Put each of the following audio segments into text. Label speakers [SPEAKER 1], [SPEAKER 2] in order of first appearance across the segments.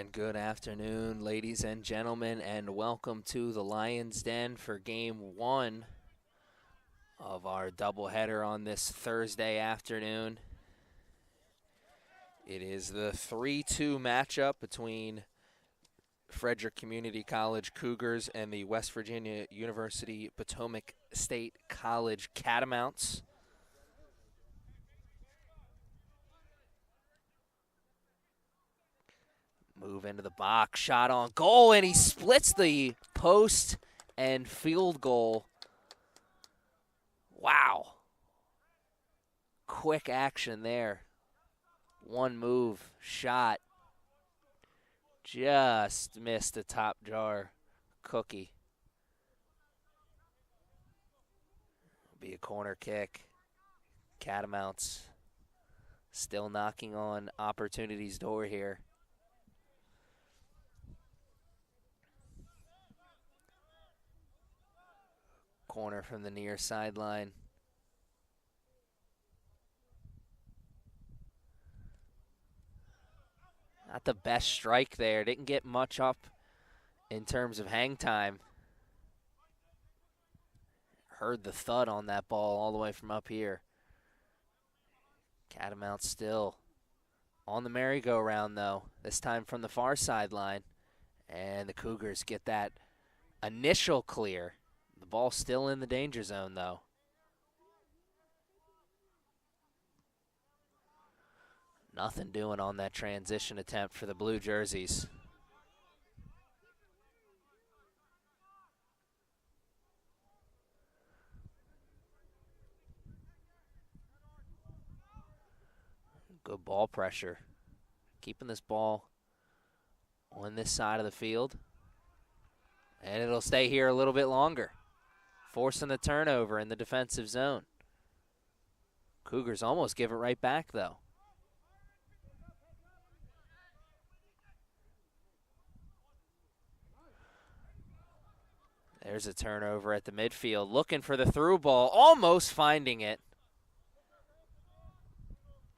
[SPEAKER 1] And good afternoon, ladies and gentlemen, and welcome to the Lions Den for Game 1 of our doubleheader on this Thursday afternoon. It is the 3-2 matchup between Frederick Community College Cougars and the West Virginia University Potomac State College Catamounts. Move into the box, shot on goal, and he splits the post and field goal. Wow. Quick action there. One move, shot. Just missed the top jar cookie. It'll be a corner kick. Catamounts still knocking on opportunity's door here. Corner from the near sideline. Not the best strike there. Didn't get much up in terms of hang time. Heard the thud on that ball all the way from up here. Catamounts still on the merry-go-round, though. This time from the far sideline. And the Cougars get that initial clear. The ball still in the danger zone, though. Nothing doing on that transition attempt for the blue jerseys. Good ball pressure. Keeping this ball on this side of the field. And it'll stay here a little bit longer. Forcing the turnover in the defensive zone. Cougars almost give it right back, though. There's a turnover at the midfield. Looking for the through ball. Almost finding it.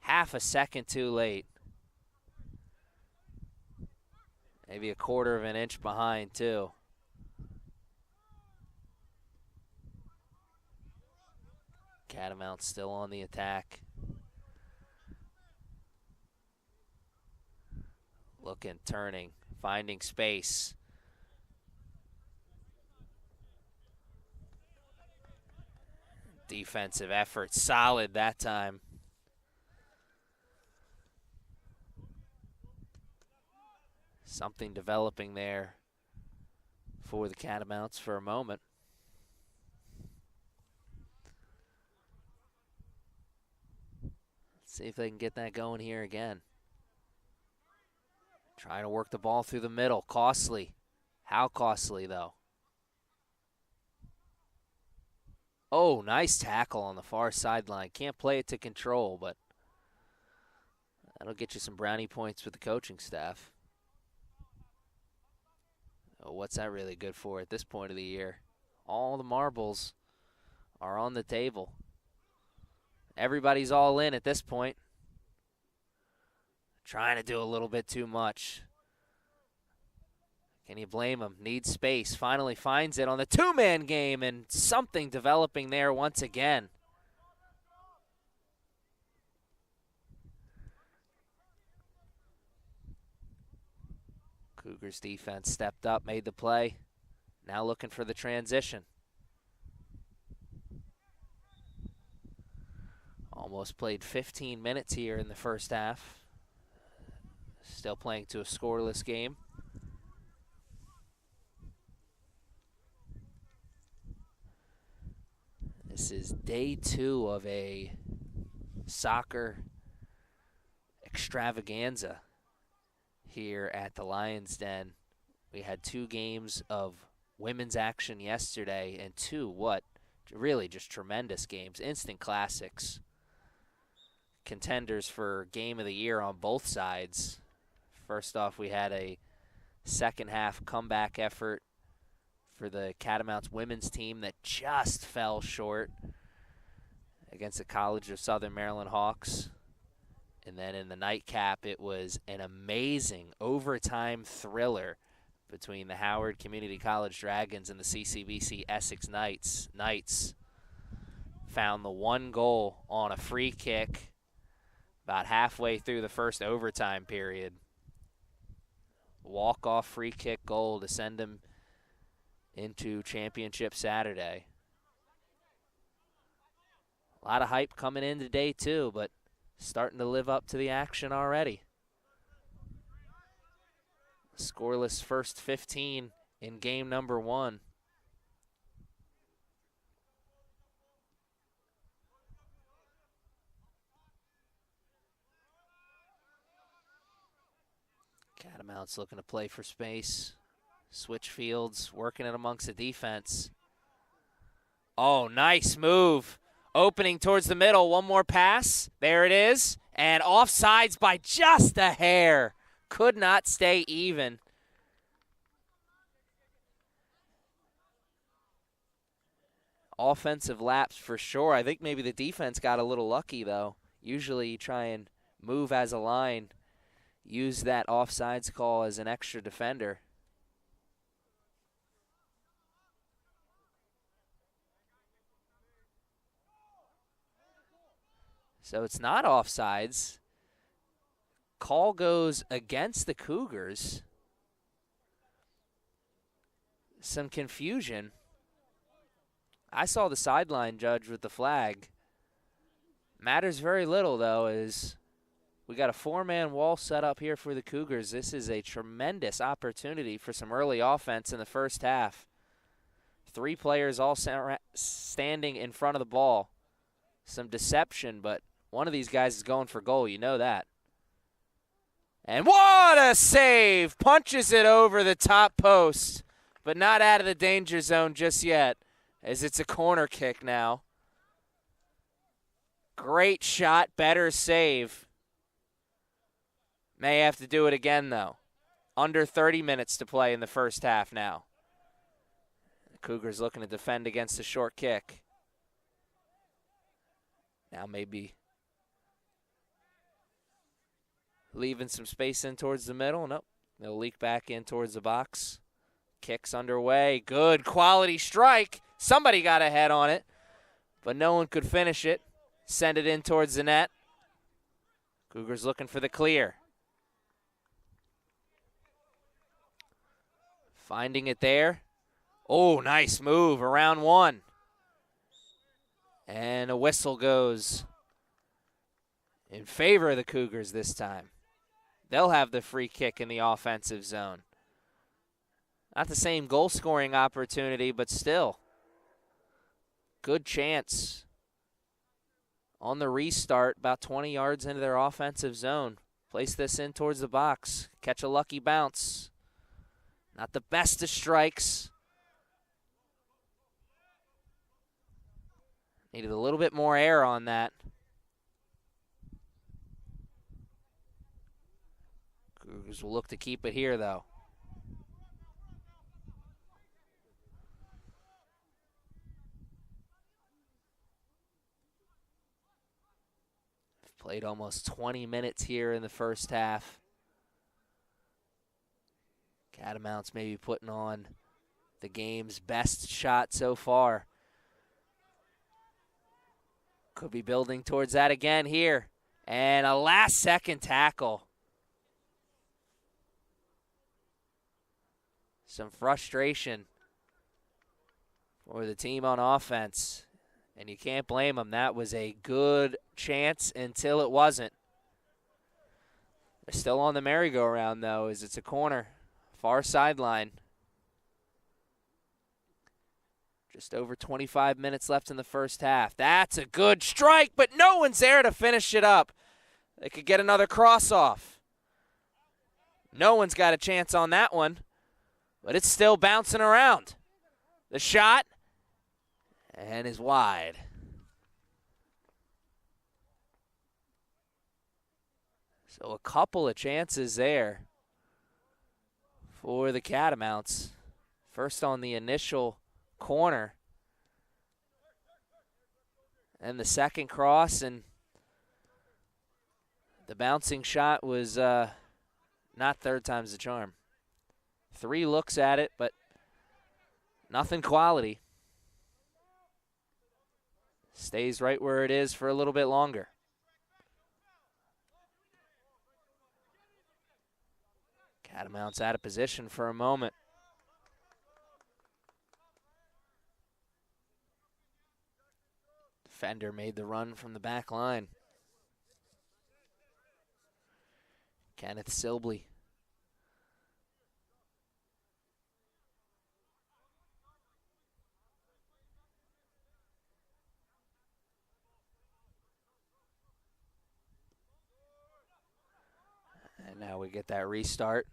[SPEAKER 1] Half a second too late. Maybe a quarter of an inch behind, too. Catamounts still on the attack. Looking, turning, finding space. Defensive effort, solid that time. Something developing there for the Catamounts for a moment. See if they can get that going here again. Trying to work the ball through the middle. Costly. How costly, though? Oh, nice tackle on the far sideline. Can't play it to control, but that'll get you some brownie points with the coaching staff. Oh, what's that really good for at this point of the year? All the marbles are on the table. Everybody's all in at this point. Trying to do a little bit too much. Can you blame him? Needs space. Finally finds it on the two-man game, and something developing there once again. Cougars defense stepped up, made the play. Now looking for the transition. Almost played 15 minutes here in the first half. Still playing to a scoreless game. This is day 2 of a soccer extravaganza here at the Lions Den. We had 2 games of women's action yesterday and 2 really just tremendous games, instant classics. Contenders for game of the year on both sides. First off, we had a second half comeback effort for the Catamounts women's team that just fell short against the College of Southern Maryland Hawks And then in the nightcap, it was an amazing overtime thriller between the Howard Community College Dragons and the CCBC Essex Knights. Knights found the one goal on a free kick about halfway through the first overtime period. Walk-off free kick goal to send them into Championship Saturday. A lot of hype coming in today too, but starting to live up to the action already. Scoreless first 15 in game number 1. Catamounts looking to play for space. Switch fields, working it amongst the defense. Oh, nice move. Opening towards the middle, one more pass. There it is. And offsides by just a hair. Could not stay even. Offensive lapse for sure. I think maybe the defense got a little lucky, though. Usually you try and move as a line, use that offsides call as an extra defender. So it's not offsides. Call goes against the Cougars. Some confusion. I saw the sideline judge with the flag. Matters very little, though, as we got a 4-man wall set up here for the Cougars. This is a tremendous opportunity for some early offense in the first half. 3 players all standing in front of the ball. Some deception, but one of these guys is going for goal. You know that. And what a save! Punches it over the top post, but not out of the danger zone just yet, as it's a corner kick now. Great shot, better save. May have to do it again, though. Under 30 minutes to play in the first half now. The Cougars looking to defend against the short kick. Now maybe leaving some space in towards the middle. Nope. They'll leak back in towards the box. Kicks underway. Good quality strike. Somebody got a head on it, but no one could finish it. Send it in towards the net. Cougars looking for the clear. Finding it there. Oh, nice move around one. And a whistle goes in favor of the Cougars this time. They'll have the free kick in the offensive zone. Not the same goal-scoring opportunity, but still. Good chance. On the restart, about 20 yards into their offensive zone. Place this in towards the box. Catch a lucky bounce. Not the best of strikes. Needed a little bit more air on that. Cougars will look to keep it here, though. Played almost 20 minutes here in the first half. Catamounts maybe putting on the game's best shot so far. Could be building towards that again here. And a last-second tackle. Some frustration for the team on offense. And you can't blame them. That was a good chance until it wasn't. They're still on the merry-go-round, though, as it's a corner. Far sideline. Just over 25 minutes left in the first half. That's a good strike, but no one's there to finish it up. They could get another cross-off. No one's got a chance on that one, but it's still bouncing around. The shot, and is wide. So a couple of chances there for the Catamounts. First on the initial corner, and the second cross, and The bouncing shot was not third time's the charm. 3 looks at it, but nothing quality. Stays right where it is for a little bit longer. Catamounts out of position for a moment. Defender made the run from the back line. Kenneth Sibley. And now we get that restart.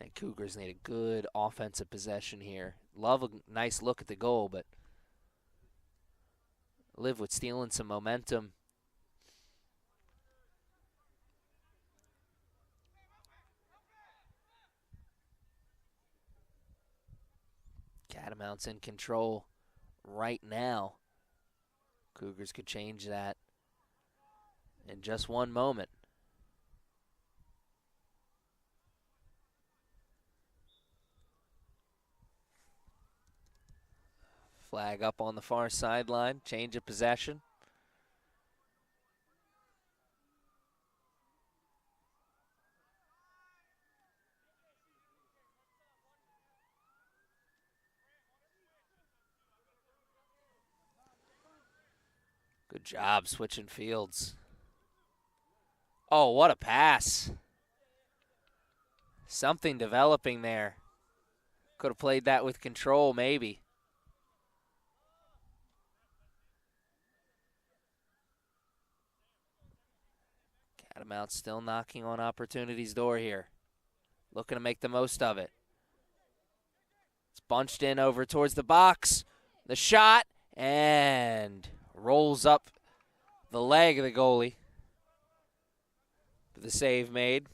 [SPEAKER 1] And Cougars need a good offensive possession here. Love a nice look at the goal, but live with stealing some momentum. Catamounts in control right now. Cougars could change that in just one moment. Flag up on the far sideline, change of possession. Good job switching fields. Oh, what a pass. Something developing there. Could have played that with control, maybe. Catamounts still knocking on opportunity's door here. Looking to make the most of it. It's bunched in over towards the box. The shot, and rolls up the leg of the goalie. The save made.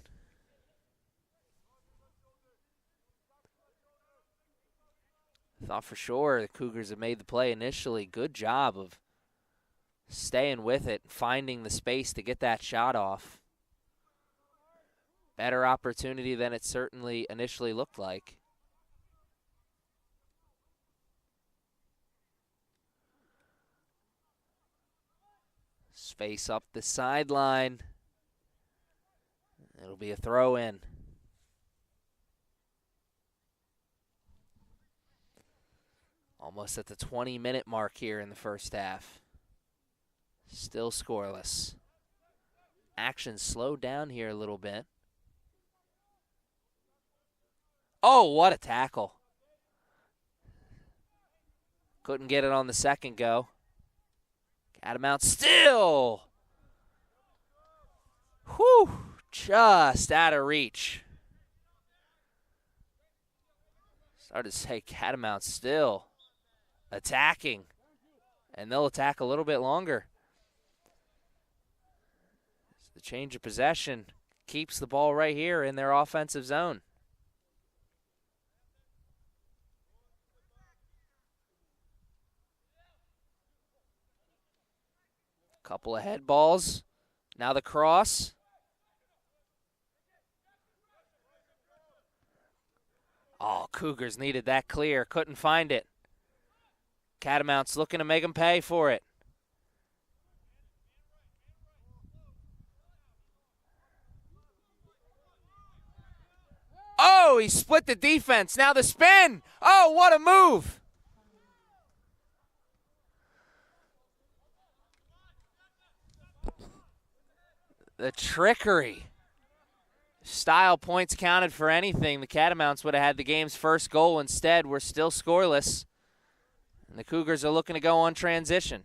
[SPEAKER 1] Thought for sure the Cougars had made the play initially. Good job of staying with it, finding the space to get that shot off. Better opportunity than it certainly initially looked like. Space up the sideline. It'll be a throw in. Almost at the 20-minute mark here in the first half. Still scoreless. Action slowed down here a little bit. Oh, what a tackle. Couldn't get it on the second go. Catamounts still. Whew, just out of reach. Started to say Catamounts still attacking, and they'll attack a little bit longer. The change of possession keeps the ball right here in their offensive zone. Couple of head balls. Now the cross. Oh, Cougars needed that clear. Couldn't find it. Catamounts looking to make them pay for it. Oh, he split the defense. Now the spin. Oh, what a move. The trickery. Style points counted for anything. The Catamounts would have had the game's first goal. Instead, we're still scoreless. And the Cougars are looking to go on transition.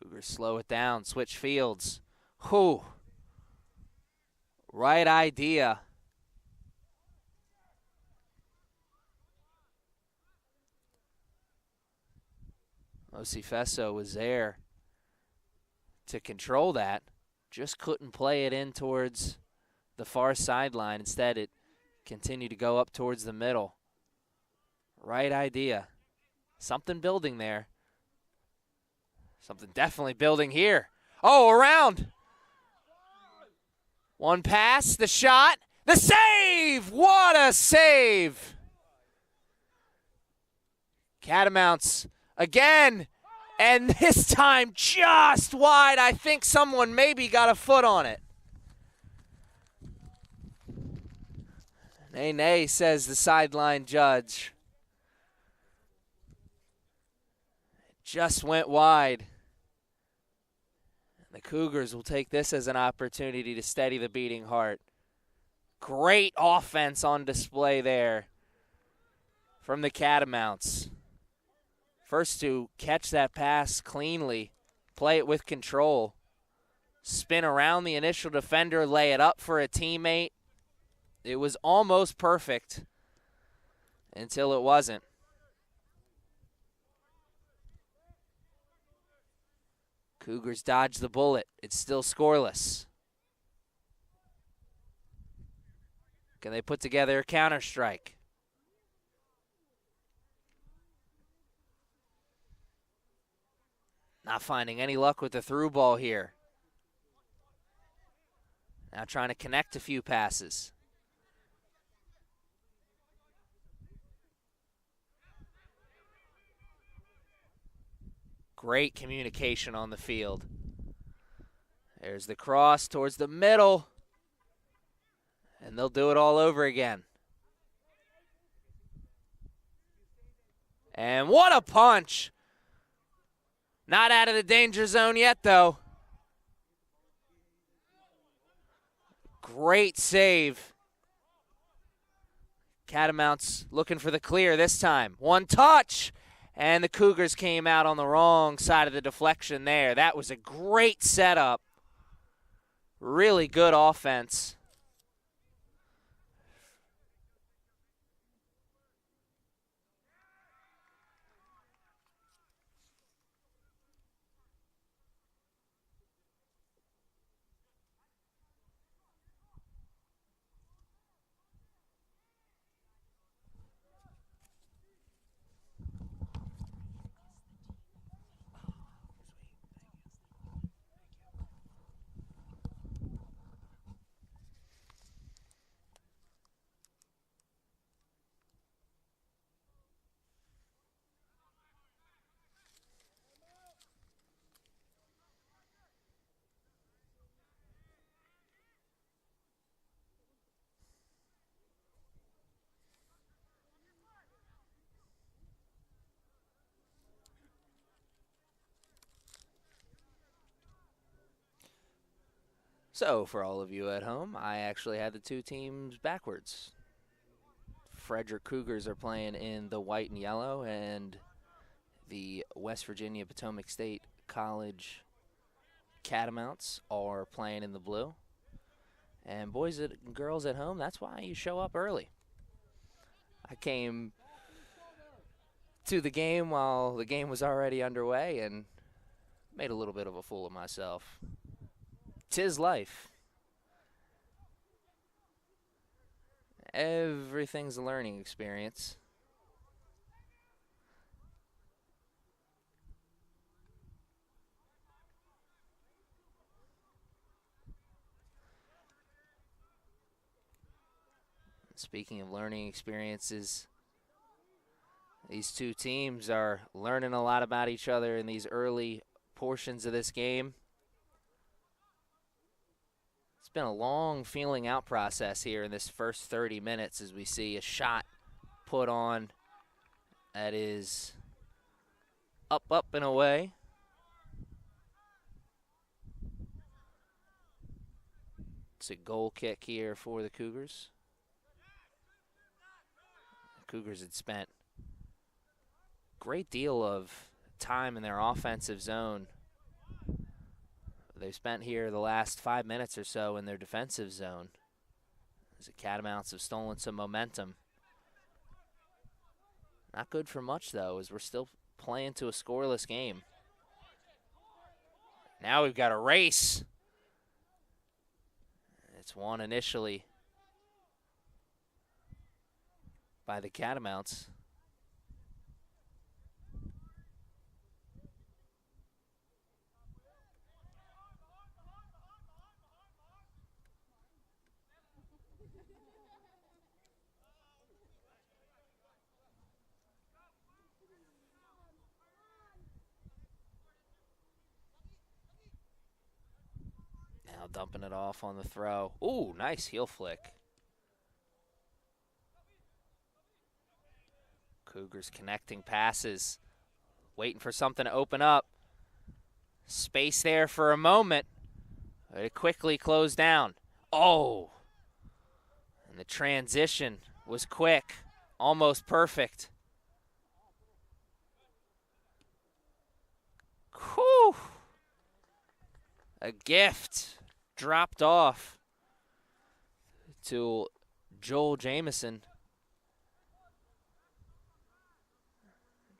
[SPEAKER 1] Cougars slow it down, switch fields. Whew. Right idea. Osifeso was there to control that. Just couldn't play it in towards the far sideline. Instead, it Continue to go up towards the middle. Right idea. Something building there. Something definitely building here. Oh, around. One pass, the shot, the save! What a save! Catamounts again, and this time just wide. I think someone maybe got a foot on it. Nay, nay, says the sideline judge. Just went wide. The Cougars will take this as an opportunity to steady the beating heart. Great offense on display there from the Catamounts. First to catch that pass cleanly, play it with control, spin around the initial defender, lay it up for a teammate. It was almost perfect until it wasn't. Cougars dodge the bullet. It's still scoreless. Can they put together a counter strike? Not finding any luck with the through ball here. Now trying to connect a few passes. Great communication on the field. There's the cross towards the middle. And they'll do it all over again. And what a punch! Not out of the danger zone yet, though. Great save. Catamounts looking for the clear this time. One touch, and the Cougars came out on the wrong side of the deflection there. That was a great setup. Really good offense. So, for all of you at home, I actually had the two teams backwards. Frederick Cougars are playing in the white and yellow, and the West Virginia Potomac State College Catamounts are playing in the blue. And boys and girls at home, that's why you show up early. I came to the game while the game was already underway and made a little bit of a fool of myself. 'Tis life. Everything's a learning experience. Speaking of learning experiences, these two teams are learning a lot about each other in these early portions of this game. It's been a long feeling out process here in this first 30 minutes as we see a shot put on that is up, and away. It's a goal kick here for the Cougars. The Cougars had spent a great deal of time in their offensive zone. They've spent here the last 5 minutes or so in their defensive zone. As the Catamounts have stolen some momentum. Not good for much, though, as we're still playing to a scoreless game. Now we've got a race. It's won initially by the Catamounts. Now dumping it off on the throw. Ooh, nice heel flick. Cougars connecting passes. Waiting for something to open up. Space there for a moment. But it quickly closed down. Oh! And the transition was quick. Almost perfect. Whew! A gift dropped off to Joel Jamison.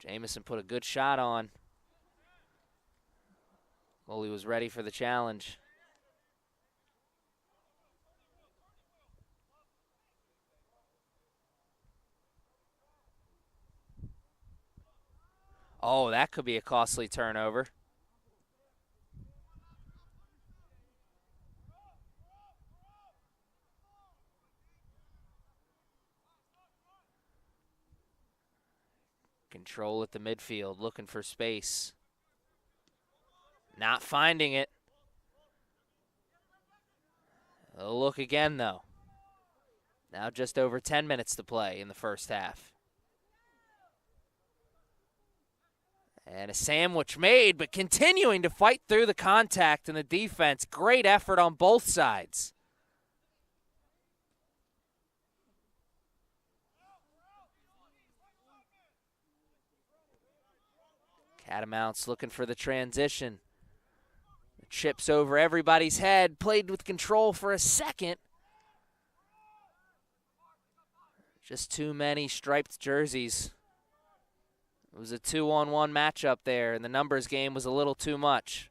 [SPEAKER 1] Jamison put a good shot on. Goalie was ready for the challenge. Oh, that could be a costly turnover. Control at the midfield, looking for space. Not finding it. A look again, though. Now just over 10 minutes to play in the first half. And a sandwich made, but continuing to fight through the contact and the defense. Great effort on both sides. Catamounts looking for the transition. The chips over everybody's head. Played with control for a second. Just too many striped jerseys. It was a 2-on-1 matchup there, and the numbers game was a little too much.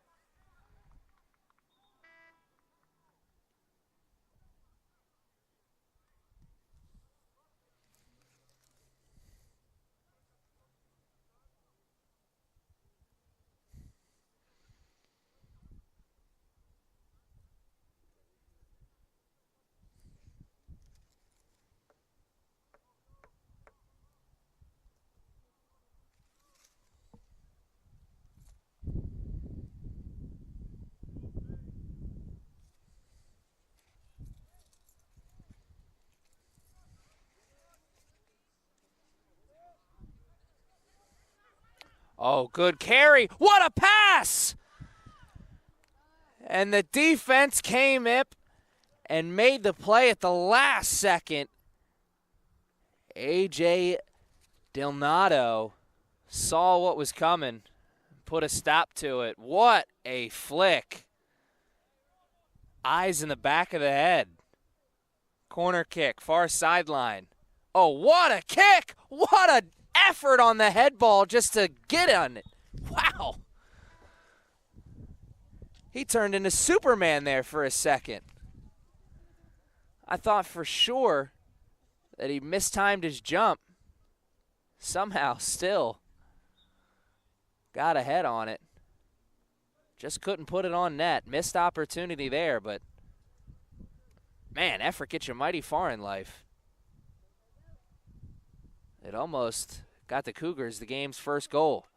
[SPEAKER 1] Oh, good carry. What a pass! And the defense came up and made the play at the last second. A.J. Delnato saw what was coming, put a stop to it. What a flick. Eyes in the back of the head. Corner kick, far sideline. Oh, what a kick! What a effort on the head ball just to get on it. Wow. He turned into Superman there for a second. I thought for sure that he mistimed his jump. Somehow still got ahead on it. Just couldn't put it on net. Missed opportunity there, but man, effort gets you mighty far in life. It almost got the Cougars the game's first goal.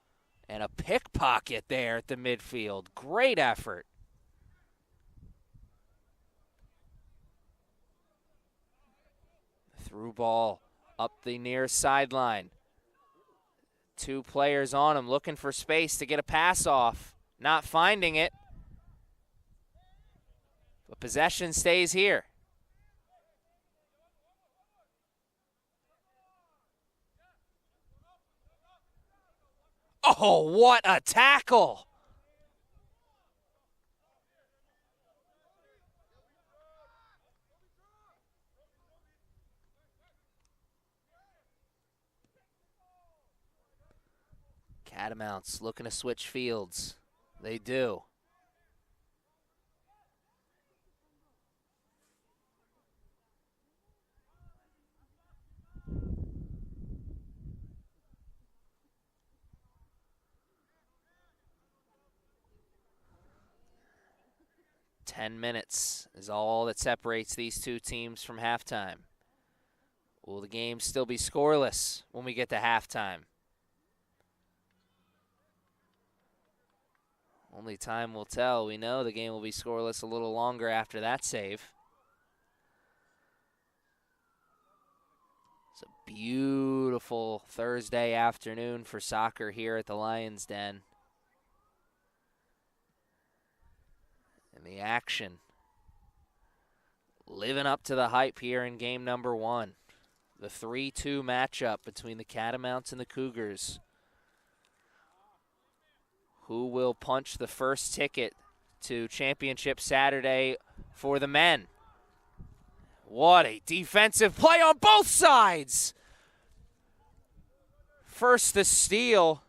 [SPEAKER 1] And a pickpocket there at the midfield. Great effort. Through ball up the near sideline. Two players on him looking for space to get a pass off. Not finding it. But possession stays here. Oh, what a tackle! Catamounts looking to switch fields. They do. 10 minutes is all that separates these two teams from halftime. Will the game still be scoreless when we get to halftime? Only time will tell. We know the game will be scoreless a little longer after that save. It's a beautiful Thursday afternoon for soccer here at the Lions Den. And the action living up to the hype here in game number 1. The 3-2 matchup between the Catamounts and the Cougars. Who will punch the first ticket to Championship Saturday for the men? What a defensive play on both sides! First the steal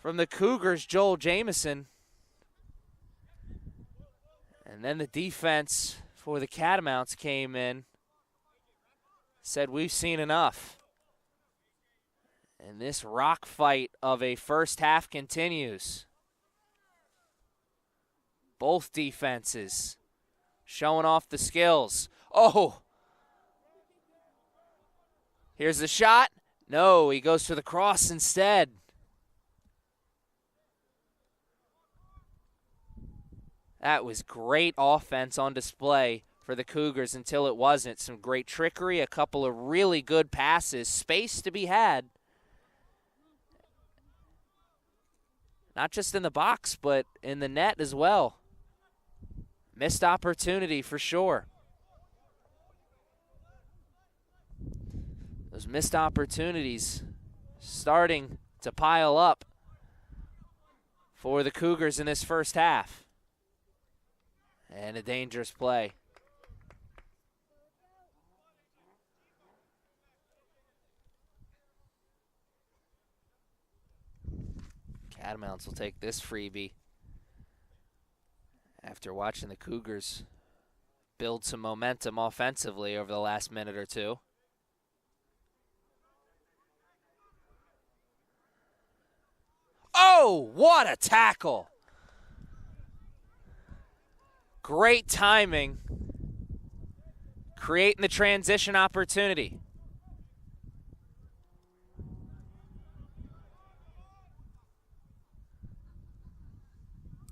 [SPEAKER 1] from the Cougars, Joel Jamison. And then the defense for the Catamounts came in, said we've seen enough. And this rock fight of a first half continues. Both defenses showing off the skills. Oh! Here's the shot. No, he goes for the cross instead. That was great offense on display for the Cougars until it wasn't. Some great trickery, a couple of really good passes, space to be had. Not just in the box, but in the net as well. Missed opportunity for sure. Those missed opportunities starting to pile up for the Cougars in this first half. And a dangerous play. Catamounts will take this freebie after watching the Cougars build some momentum offensively over the last minute or two. Oh, what a tackle! Great timing, creating the transition opportunity.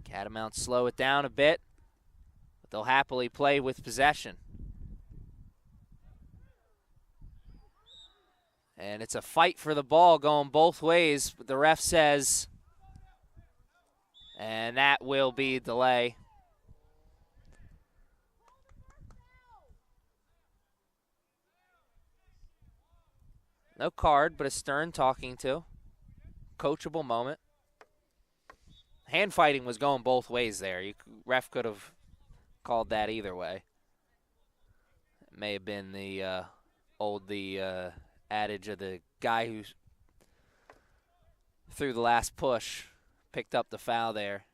[SPEAKER 1] Catamounts slow it down a bit, but they'll happily play with possession. And it's a fight for the ball going both ways, but the ref says, and that will be a delay. No card, but a stern talking to. Coachable moment. Hand fighting was going both ways there. Ref could have called that either way. It may have been the adage of the guy who threw the last push, picked up the foul there.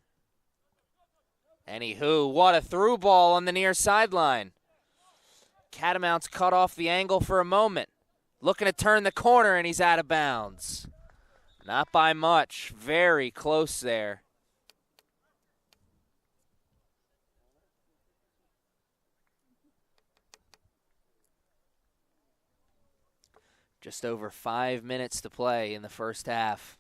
[SPEAKER 1] Anywho, what a through ball on the near sideline. Catamounts cut off the angle for a moment. Looking to turn the corner, and he's out of bounds. Not by much. Very close there. Just over 5 minutes to play in the first half.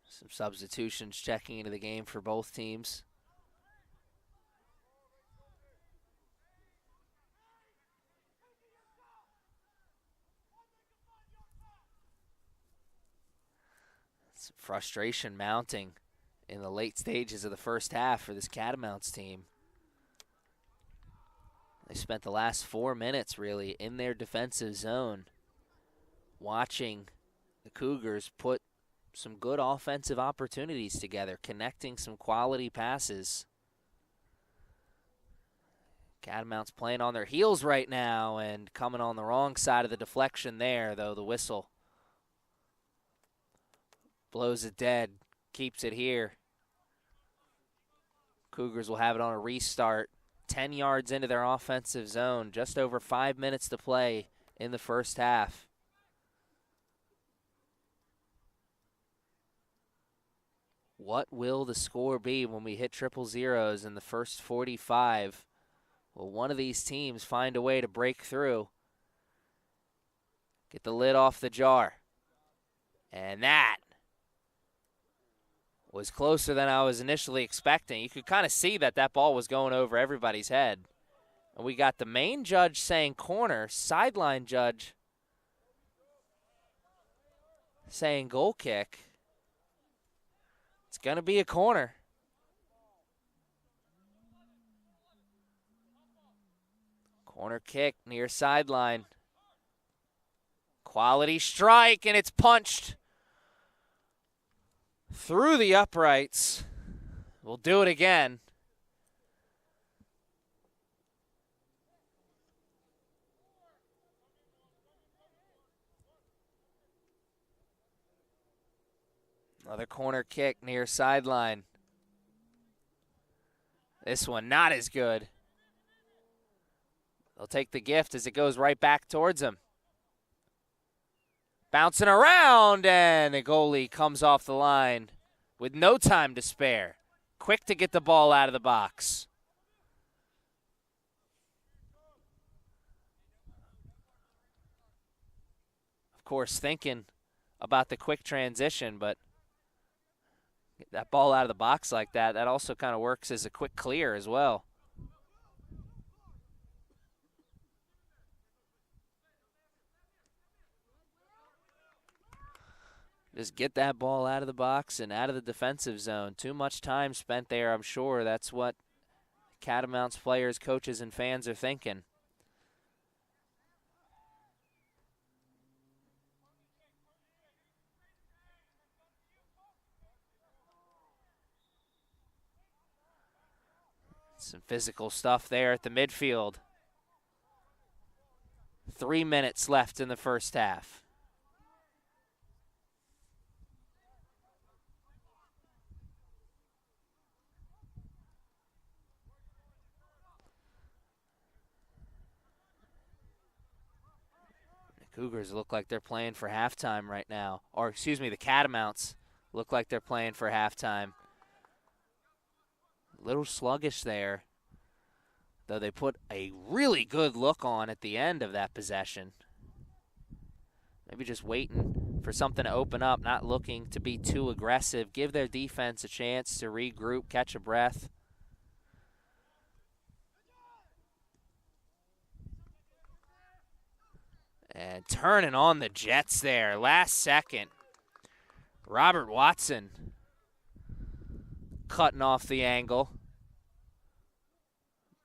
[SPEAKER 1] Some substitutions checking into the game for both teams. Some frustration mounting in the late stages of the first half for this Catamounts team. They spent the last 4 minutes really in their defensive zone watching the Cougars put some good offensive opportunities together, connecting some quality passes. Catamounts playing on their heels right now and coming on the wrong side of the deflection there, though the whistle blows it dead, keeps it here. Cougars will have it on a restart. 10 yards into their offensive zone, just over 5 minutes to play in the first half. What will the score be when we hit triple zeros in the first 45? Will one of these teams find a way to break through? Get the lid off the jar. And that was closer than I was initially expecting. You could kind of see that that ball was going over everybody's head. And we got the main judge saying corner, sideline judge saying goal kick. It's going to be a corner. Corner kick near sideline. Quality strike, and it's punched through the uprights. We'll do it again. Another corner kick near sideline. This one not as good. They'll take the gift as it goes right back towards him. Bouncing around, and the goalie comes off the line with no time to spare. Quick to get the ball out of the box. Of course, thinking about the quick transition, but get that ball out of the box like that, that also kind of works as a quick clear as well. Just get that ball out of the box and out of the defensive zone. Too much time spent there, I'm sure. That's what Catamounts players, coaches, and fans are thinking. Some physical stuff there at the midfield. 3 minutes left in the first half. Cougars look like they're playing for halftime right now. Or, excuse me, the Catamounts look like they're playing for halftime. A little sluggish there, though they put a really good look on at the end of that possession. Maybe just waiting for something to open up, not looking to be too aggressive. Give their defense a chance to regroup, catch a breath. And turning on the Jets there, last second. Robert Watson cutting off the angle,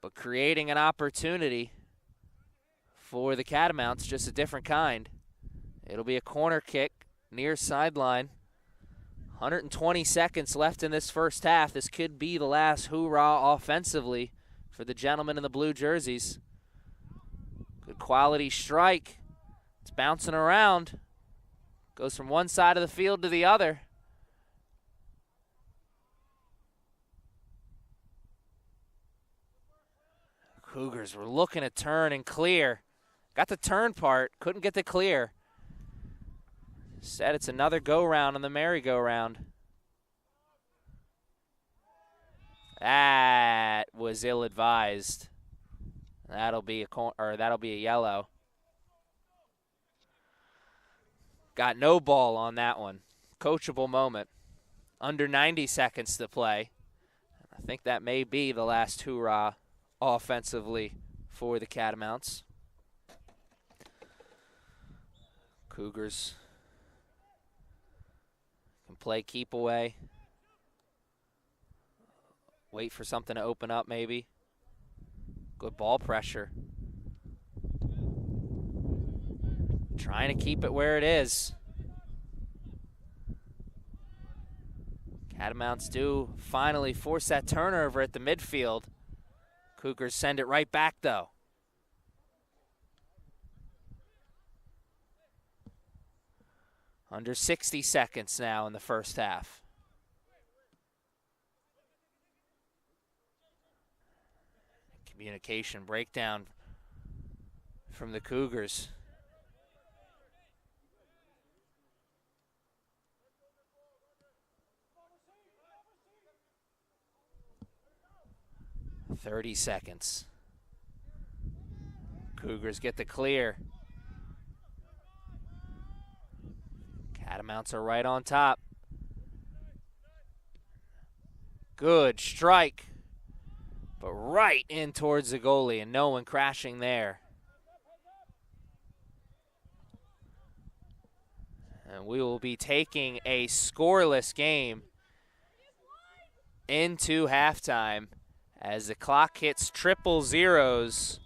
[SPEAKER 1] but creating an opportunity for the Catamounts, just a different kind. It'll be a corner kick near sideline. 120 seconds left in this first half. This could be the last hoorah offensively for the gentlemen in the blue jerseys. Good quality strike. It's bouncing around. Goes from one side of the field to the other. Cougars were looking to turn and clear. Got the turn part, couldn't get the clear. Said it's another go-round on the merry-go-round. That was ill-advised. That'll be a yellow. Got no ball on that one. Coachable moment. Under 90 seconds to play. I think that may be the last hoorah offensively for the Catamounts. Cougars can play keep away. Wait for something to open up maybe. Good ball pressure. Trying to keep it where it is. Catamounts do finally force that turnover at the midfield. Cougars send it right back, though. Under 60 seconds now in the first half. Communication breakdown from the Cougars. 30 seconds. Cougars get the clear. Catamounts are right on top. Good strike. But right in towards the goalie, and no one crashing there. And we will be taking a scoreless game into halftime as the clock hits triple zeros.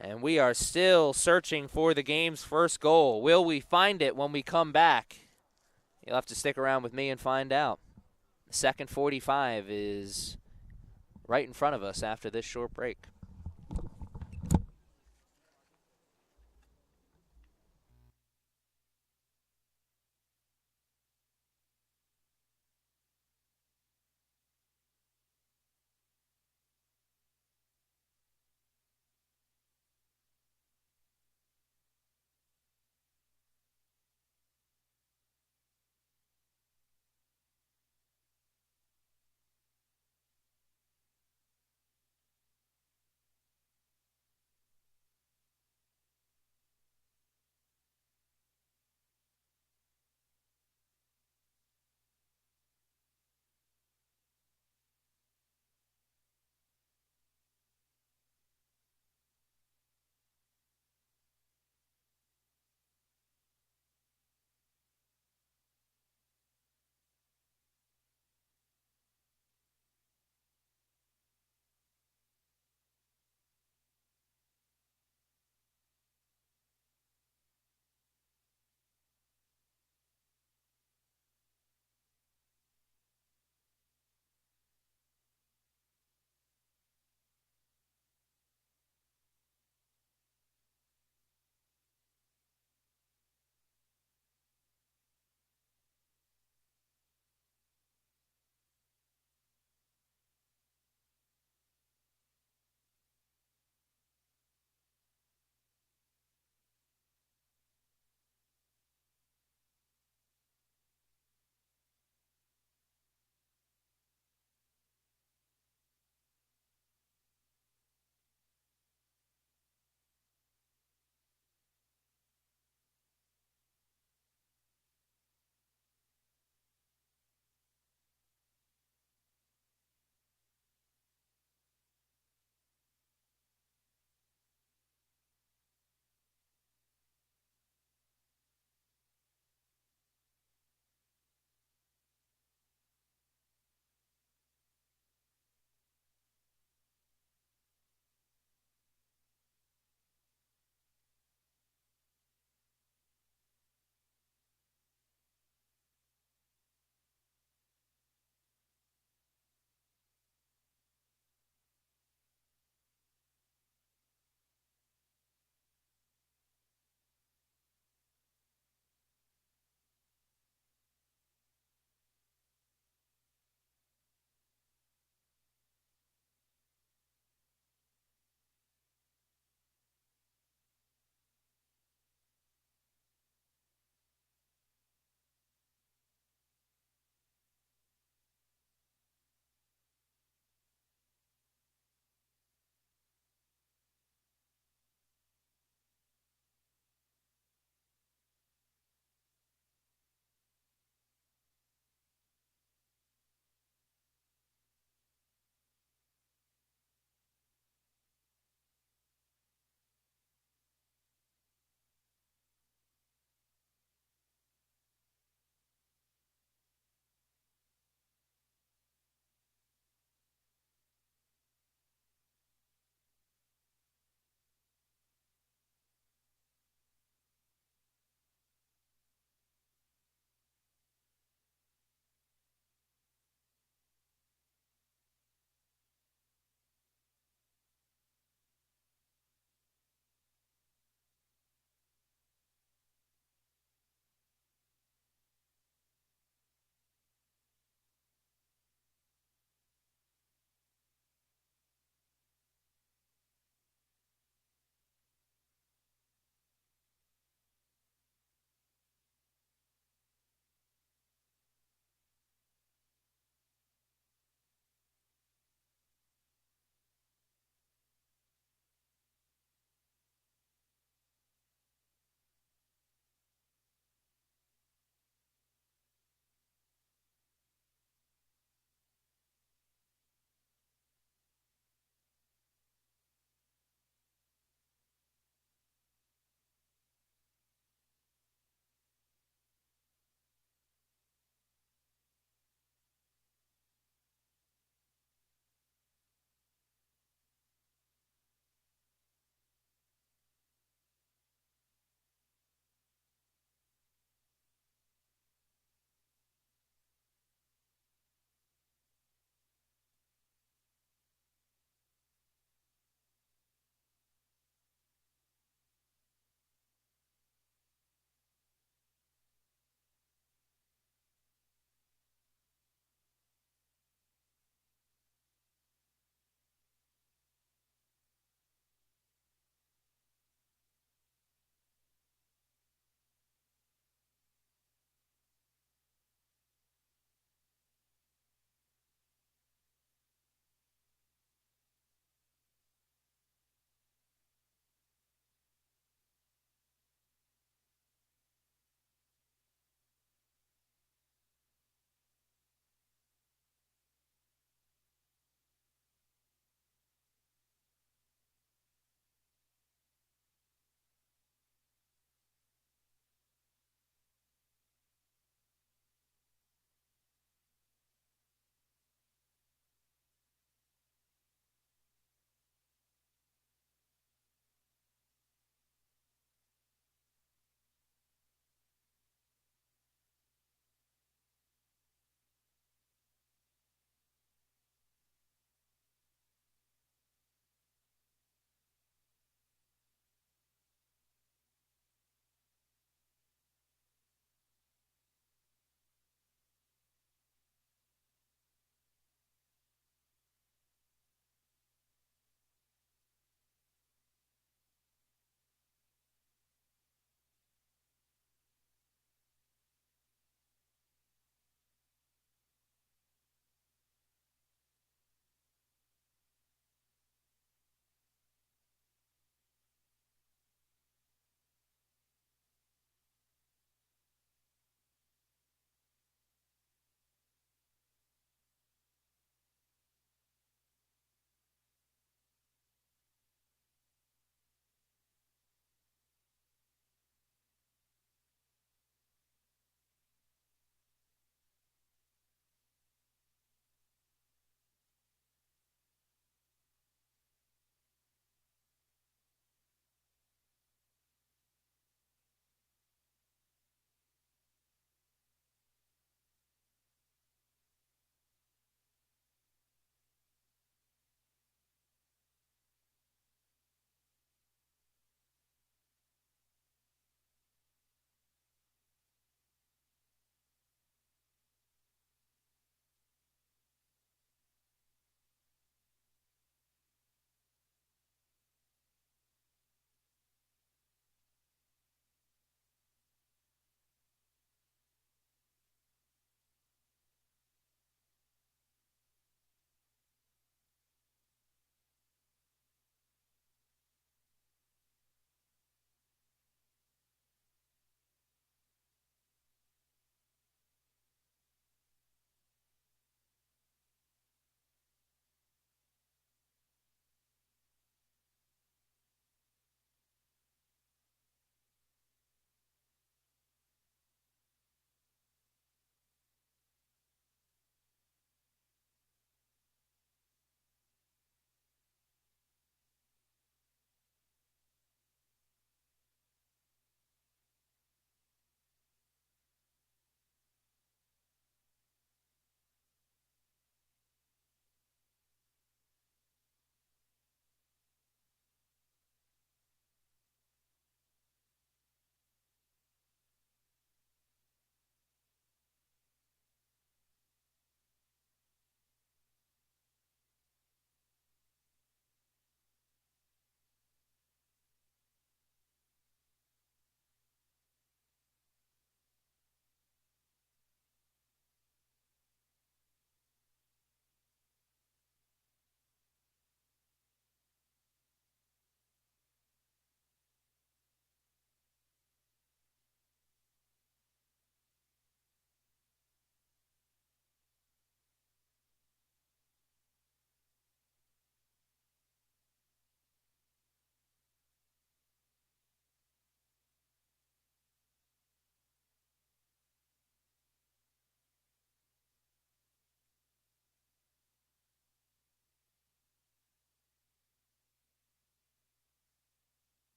[SPEAKER 1] And we are still searching for the game's first goal. Will we find it when we come back? You'll have to stick around with me and find out. The second 45 is right in front of us after this short break.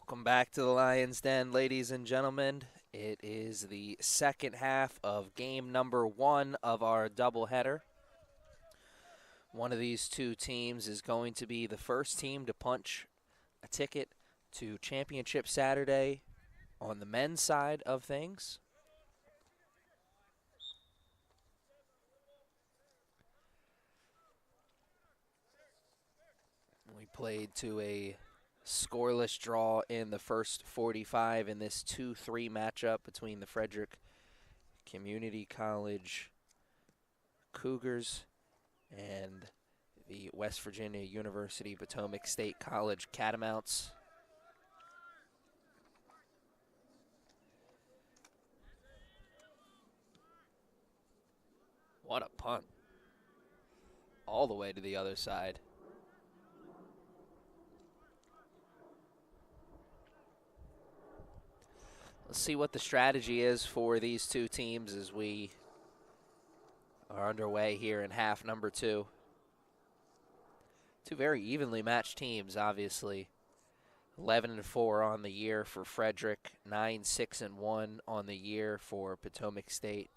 [SPEAKER 1] Welcome back to the Lions Den, ladies and gentlemen. It is the second half of game number 1 of our doubleheader. One of these two teams is going to be the first team to punch a ticket to Championship Saturday on the men's side of things. We played to a scoreless draw in the first 45 in this 2-3 matchup between the Frederick Community College Cougars and the West Virginia University Potomac State College Catamounts. What a punt. All the way to the other side. Let's see what the strategy is for these two teams as we are underway here in half number 2. Two very evenly matched teams, obviously. 11-4 on the year for Frederick, 9-6-1 on the year for Potomac State.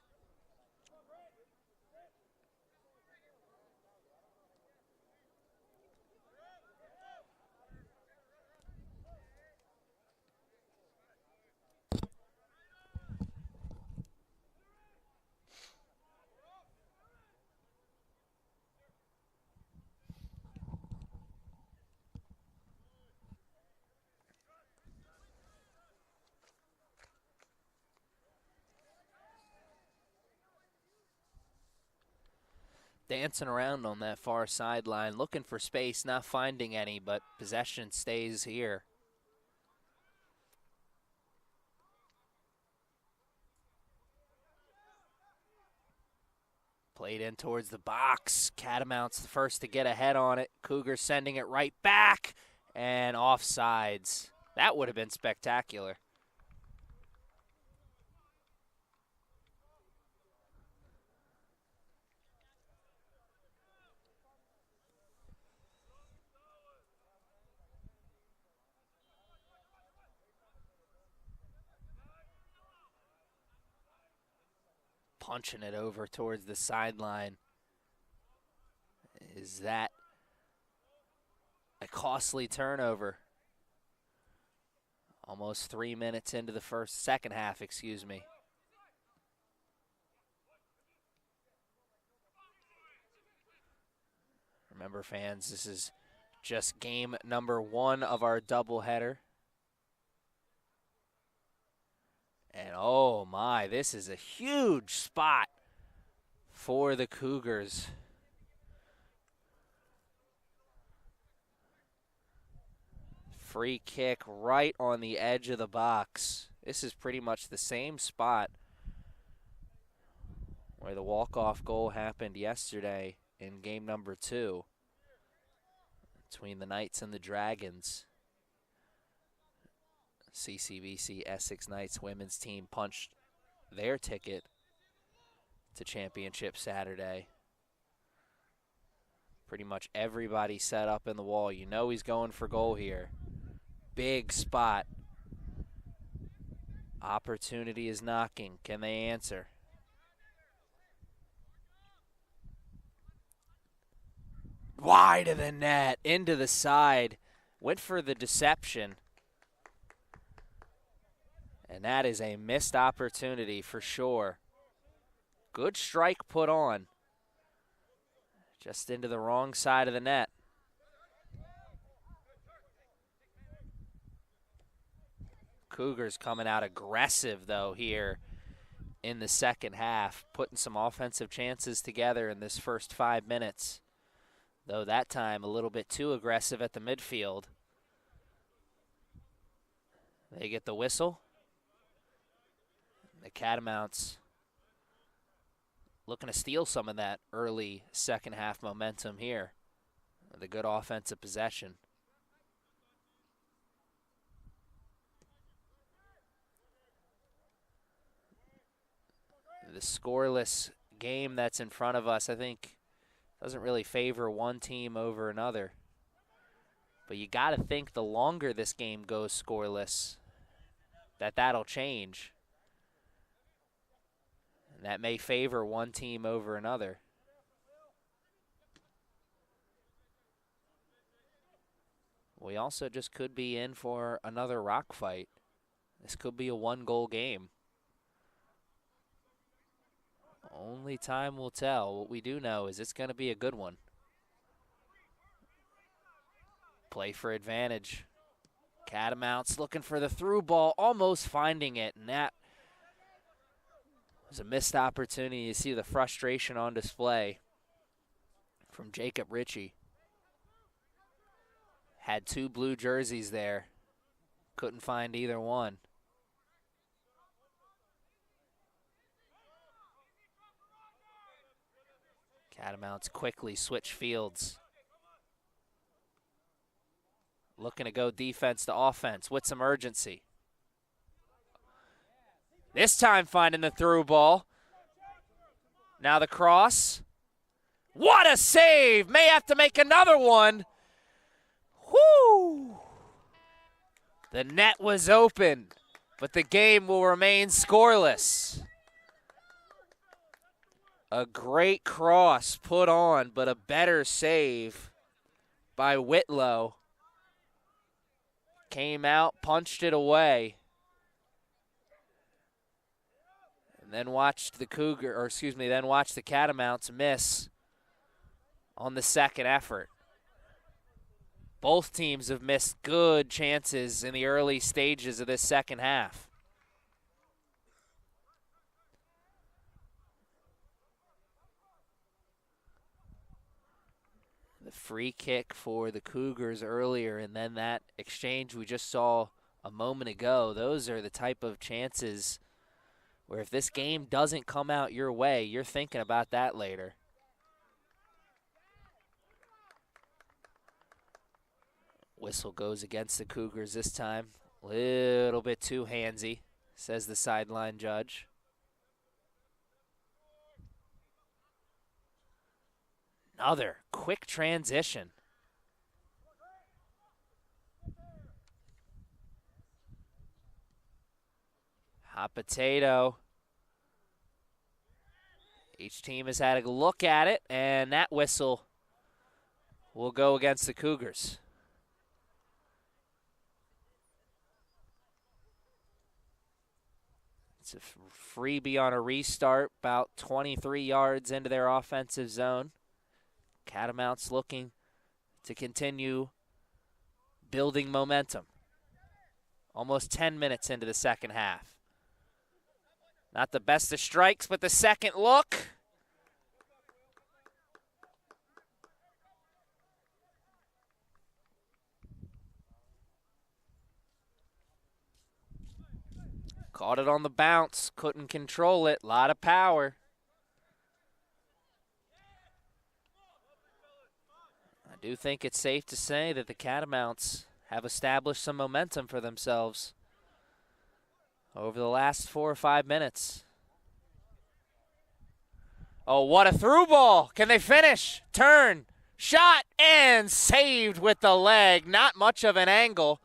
[SPEAKER 1] Dancing around on that far sideline, looking for space, not finding any, but possession stays here. Played in towards the box. Catamounts the first to get ahead on it. Cougars sending it right back and offsides. That would have been spectacular. Punching it over towards the sideline. Is that a costly turnover? Almost 3 minutes into the second half, excuse me. Remember, fans, this is just game number 1 of our doubleheader. And oh my, this is a huge spot for the Cougars. Free kick right on the edge of the box. This is pretty much the same spot where the walk-off goal happened yesterday in game number 2 between the Knights and the Dragons. CCBC Essex Knights women's team punched their ticket to Championship Saturday. Pretty much everybody set up in the wall. You know he's going for goal here. Big spot. Opportunity is knocking. Can they answer? Wide of the net, into the side. Went for the deception. And that is a missed opportunity for sure. Good strike put on. Just into the wrong side of the net. Cougars coming out aggressive, though, here in the second half, putting some offensive chances together in this first 5 minutes. Though that time a little bit too aggressive at the midfield. They get the whistle. The Catamounts looking to steal some of that early second half momentum here with a good offensive possession. The scoreless game that's in front of us, I think, doesn't really favor one team over another. But you got to think the longer this game goes scoreless, that'll change. And that may favor one team over another. We also just could be in for another rock fight. This could be a one-goal game. Only time will tell. What we do know is it's going to be a good one. Play for advantage. Catamounts looking for the through ball, almost finding it, and that was a missed opportunity. You see the frustration on display from Jacob Ritchie. Had two blue jerseys there. Couldn't find either one. Catamounts quickly switch fields. Looking to go defense to offense with some urgency. This time finding the through ball. Now the cross. What a save! May have to make another one. Whoo! The net was open, but the game will remain scoreless. A great cross put on, but a better save by Whitlow. Came out, punched it away, and then watched the Catamounts miss on the second effort. Both teams have missed good chances in the early stages of this second half. The free kick for the Cougars earlier, and then that exchange we just saw a moment ago. Those are the type of chances where if this game doesn't come out your way, you're thinking about that later. Whistle goes against the Cougars this time. Little bit too handsy, says the sideline judge. Another quick transition. Hot potato. Each team has had a look at it, and that whistle will go against the Cougars. It's a freebie on a restart, about 23 yards into their offensive zone. Catamounts looking to continue building momentum. Almost 10 minutes into the second half. Not the best of strikes, but the second look. Caught it on the bounce, couldn't control it, a lot of power. I do think it's safe to say that the Catamounts have established some momentum for themselves over the last 4 or 5 minutes. Oh, what a through ball. Can they finish? Turn, shot, and saved with the leg. Not much of an angle.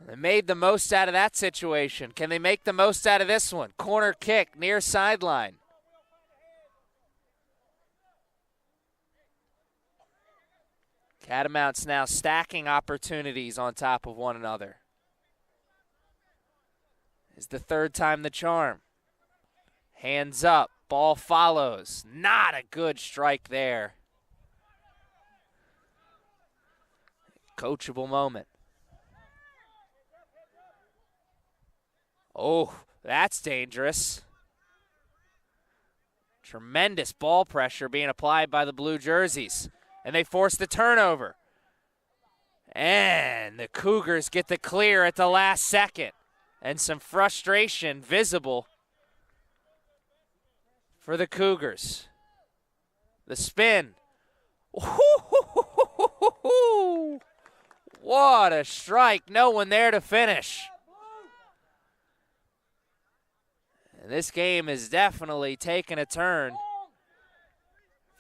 [SPEAKER 1] They made the most out of that situation. Can they make the most out of this one? Corner kick near sideline. Catamounts now stacking opportunities on top of one another. Is the third time the charm. Hands up, ball follows. Not a good strike there. Coachable moment. Oh, that's dangerous. Tremendous ball pressure being applied by the blue jerseys. And they force the turnover. And the Cougars get the clear at the last second. And some frustration visible for the Cougars. The spin. What a strike. No one there to finish. And this game is definitely taking a turn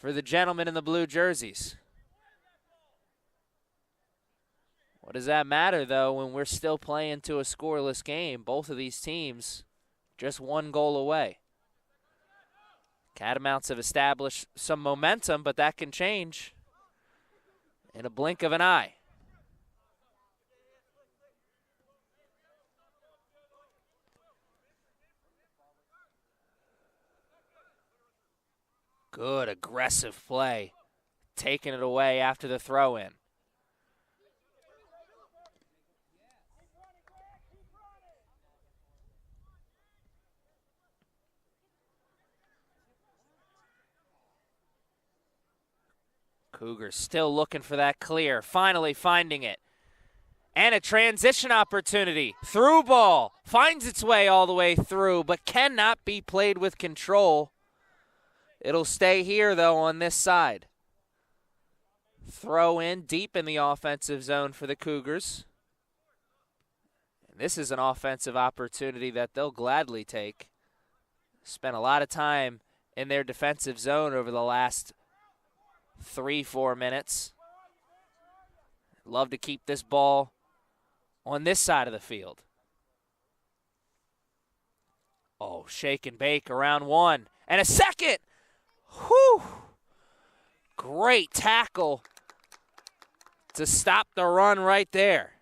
[SPEAKER 1] for the gentlemen in the blue jerseys. What does that matter, though, when we're still playing to a scoreless game? Both of these teams just one goal away. Catamounts have established some momentum, but that can change in a blink of an eye. Good aggressive play, taking it away after the throw-in. Cougars still looking for that clear, finally finding it. And a transition opportunity. Through ball. Finds its way all the way through, but cannot be played with control. It'll stay here, though, on this side. Throw in deep in the offensive zone for the Cougars. And this is an offensive opportunity that they'll gladly take. Spent a lot of time in their defensive zone over the last 3-4 minutes. Love to keep this ball on this side of the field. Oh, shake and bake around one. And a second. Whew. Great tackle to stop the run right there.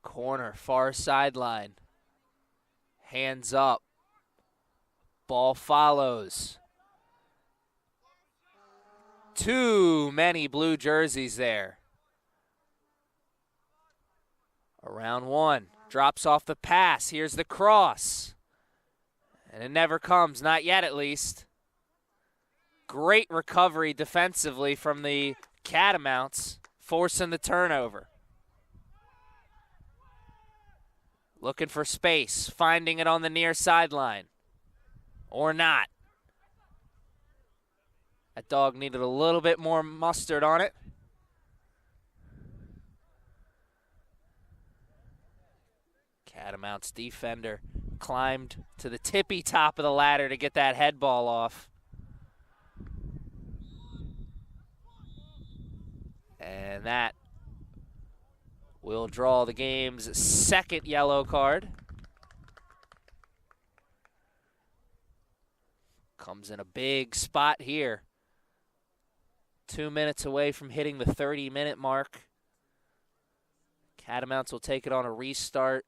[SPEAKER 1] Corner, far sideline. Hands up. Ball follows. Too many blue jerseys there. Around one. Drops off the pass. Here's the cross. And it never comes, not yet at least. Great recovery defensively from the Catamounts, forcing the turnover. Looking for space, finding it on the near sideline. Or not. That dog needed a little bit more mustard on it. Catamounts defender climbed to the tippy top of the ladder to get that head ball off. And that will draw the game's second yellow card. Comes in a big spot here. 2 minutes away from hitting the 30-minute mark. Catamounts will take it on a restart.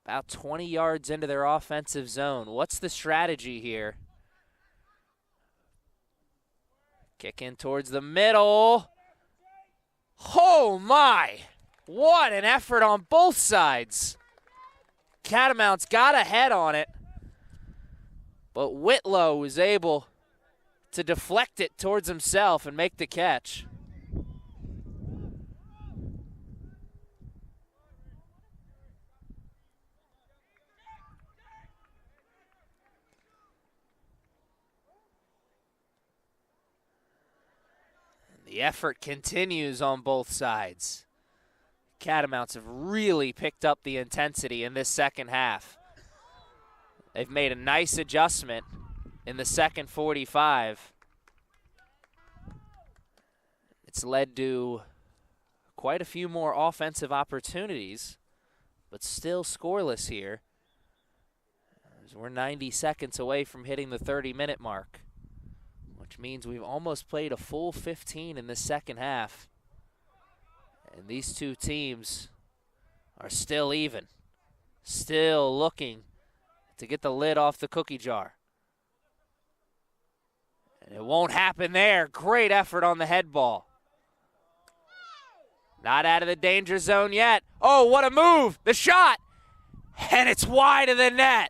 [SPEAKER 1] About 20 yards into their offensive zone. What's the strategy here? Kick in towards the middle. Oh my! What an effort on both sides. Catamounts got ahead on it, but Whitlow was able to deflect it towards himself and make the catch. The effort continues on both sides. Catamounts have really picked up the intensity in this second half. They've made a nice adjustment in the second 45. It's led to quite a few more offensive opportunities, but still scoreless here, as we're 90 seconds away from hitting the 30-minute mark, which means we've almost played a full 15 in the second half. And these two teams are still even, still looking to get the lid off the cookie jar. And it won't happen there. Great effort on the head ball. Not out of the danger zone yet. Oh, what a move. The shot. And it's wide of the net.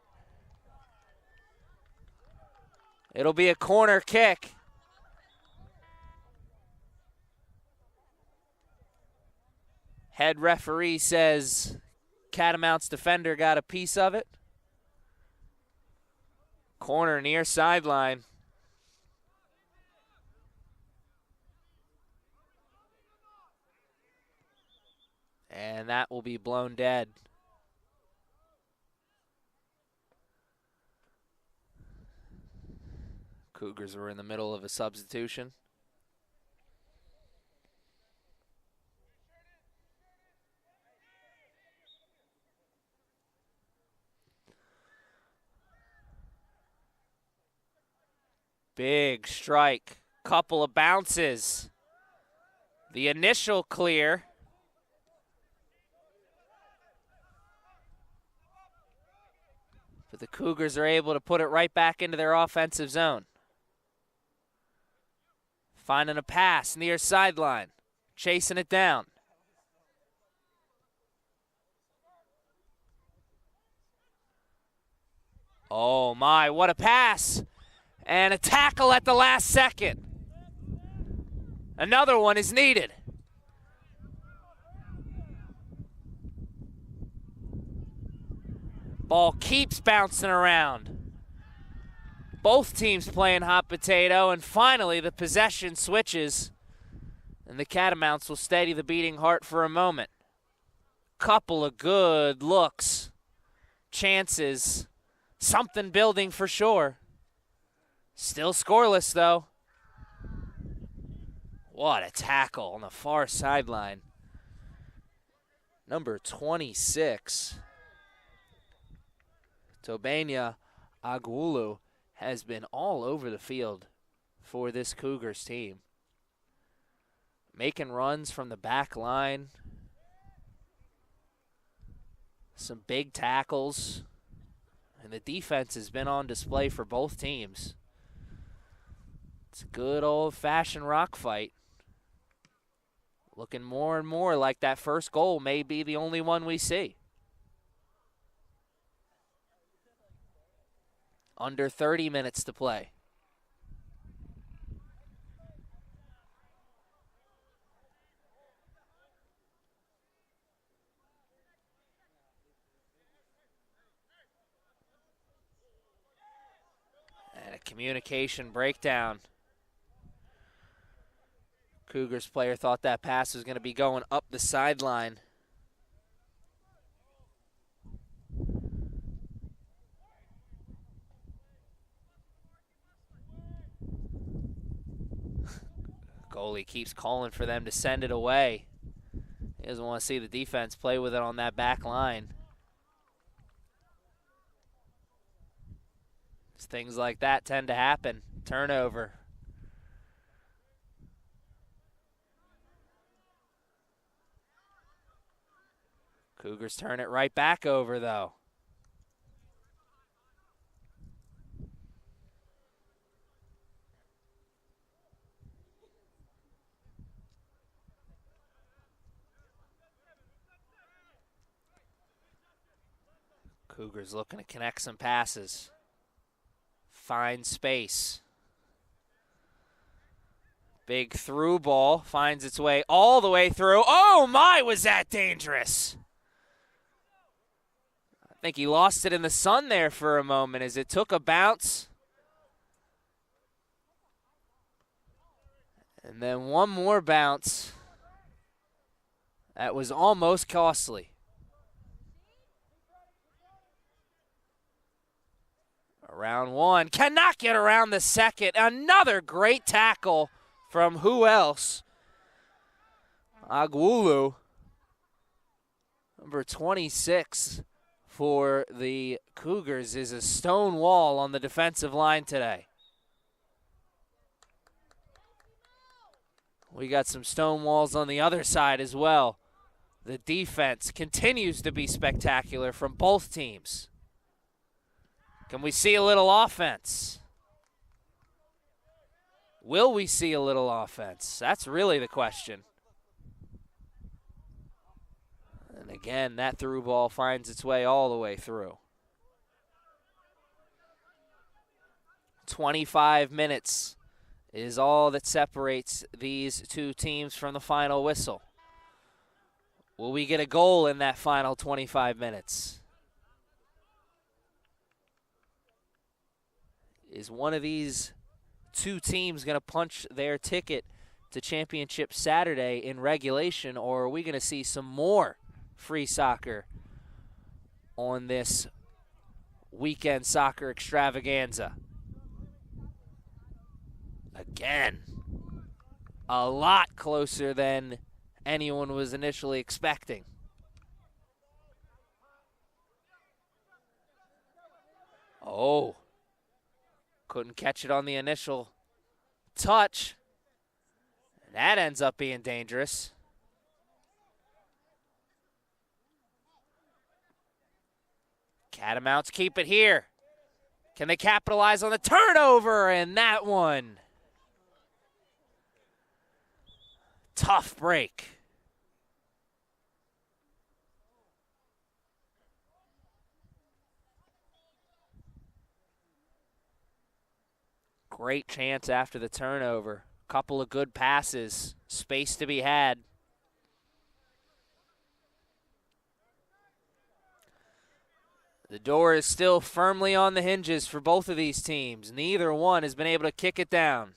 [SPEAKER 1] It'll be a corner kick. Head referee says Catamounts defender got a piece of it. Corner near sideline. And that will be blown dead. Cougars were in the middle of a substitution. Big strike, couple of bounces. The initial clear. But the Cougars are able to put it right back into their offensive zone. Finding a pass near sideline, chasing it down. Oh my, what a pass! And a tackle at the last second. Another one is needed. Ball keeps bouncing around. Both teams playing hot potato, and finally the possession switches, and the Catamounts will steady the beating heart for a moment. Couple of good looks, chances, something building for sure. Still scoreless, though. What a tackle on the far sideline. Number 26, Tobania Aguulu, has been all over the field for this Cougars team. Making runs from the back line. Some big tackles. And the defense has been on display for both teams. It's a good old-fashioned rock fight. Looking more and more like that first goal may be the only one we see. Under 30 minutes to play. And a communication breakdown. Cougars player thought that pass was going to be going up the sideline. Goalie keeps calling for them to send it away. He doesn't want to see the defense play with it on that back line. Things like that tend to happen. Turnover. Cougars turn it right back over, though. Cougars looking to connect some passes. Find space. Big through ball finds its way all the way through. Oh my, was that dangerous! I think he lost it in the sun there for a moment as it took a bounce. And then one more bounce. That was almost costly. Around one, cannot get around the second. Another great tackle from who else? Aguulu, number 26 for the Cougars, is a stone wall on the defensive line today. We got some stone walls on the other side as well. The defense continues to be spectacular from both teams. Can we see a little offense? Will we see a little offense? That's really the question. And again, that through ball finds its way all the way through. 25 minutes is all that separates these two teams from the final whistle. Will we get a goal in that final 25 minutes? Is one of these two teams going to punch their ticket to championship Saturday in regulation, or are we going to see some more free soccer on this weekend soccer extravaganza? Again, a lot closer than anyone was initially expecting. Oh, couldn't catch it on the initial touch. And that ends up being dangerous. Catamounts keep it here. Can they capitalize on the turnover? And that one. Tough break. Great chance after the turnover. Couple of good passes. Space to be had. The door is still firmly on the hinges for both of these teams. Neither one has been able to kick it down.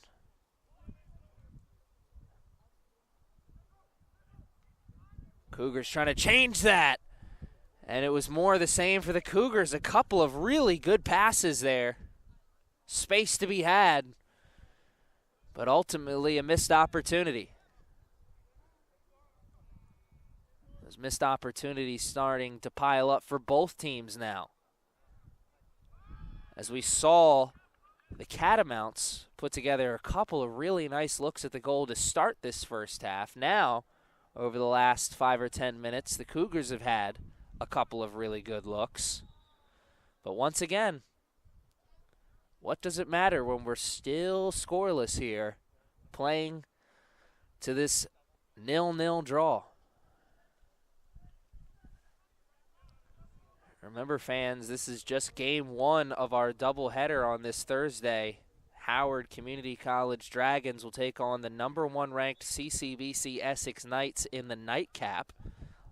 [SPEAKER 1] Cougars trying to change that. And it was more of the same for the Cougars. A couple of really good passes there. Space to be had. But ultimately a missed opportunity. Those missed opportunities starting to pile up for both teams now. As we saw the Catamounts put together a couple of really nice looks at the goal to start this first half. Now, over the last 5 or 10 minutes, the Cougars have had a couple of really good looks. But once again, what does it matter when we're still scoreless here, playing to this 0-0 draw? Remember, fans, this is just game one of our doubleheader on this Thursday. Howard Community College Dragons will take on the #1 ranked CCBC Essex Knights in the nightcap,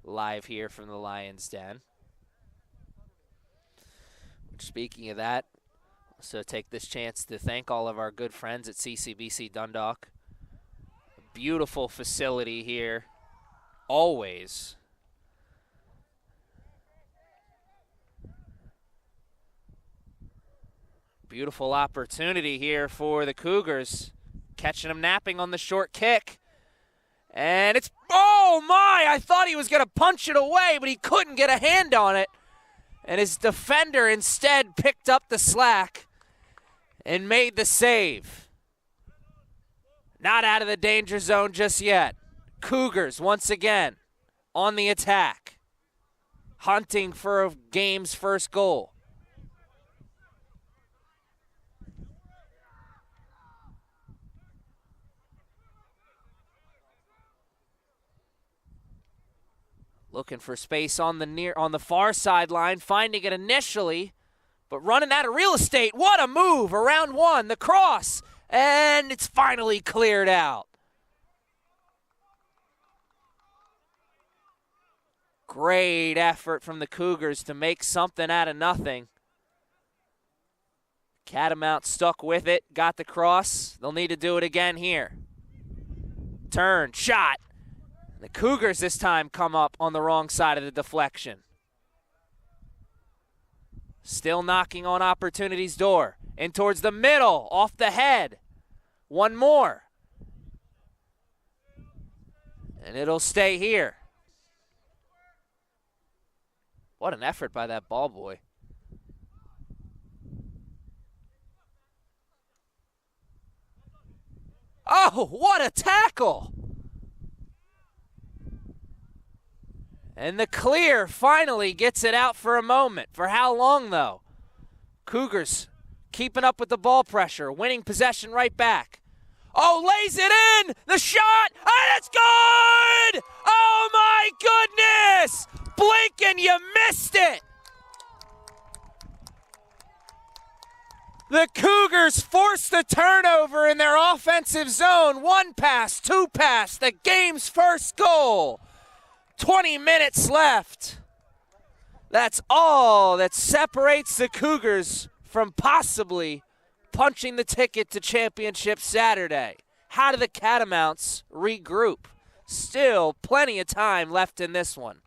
[SPEAKER 1] live here from the Lions Den. Speaking of that, so take this chance to thank all of our good friends at CCBC Dundalk. Beautiful facility here, always. Beautiful opportunity here for the Cougars. Catching him napping on the short kick. And it's, oh my, I thought he was going to punch it away, but he couldn't get a hand on it. And his defender instead picked up the slack and made the save. Not out of the danger zone just yet. Cougars, once again, on the attack. Hunting for a game's first goal. Looking for space on the far sideline, finding it initially, but running out of real estate. What a move, around one, the cross, and it's finally cleared out. Great effort from the Cougars to make something out of nothing. Catamount stuck with it, got the cross. They'll need to do it again here. Turn, shot. The Cougars this time come up on the wrong side of the deflection. Still knocking on opportunity's door. In towards the middle, off the head. One more. And it'll stay here. What an effort by that ball boy. Oh, what a tackle! And the clear finally gets it out for a moment. For how long, though? Cougars keeping up with the ball pressure, winning possession right back. Oh, lays it in! The shot! And it's good! Oh, my goodness! Blink and you missed it! The Cougars forced the turnover in their offensive zone. One pass, two pass, the game's first goal. 20 minutes left. That's all that separates the Cougars from possibly punching the ticket to championship Saturday. How do the Catamounts regroup? Still plenty of time left in this one.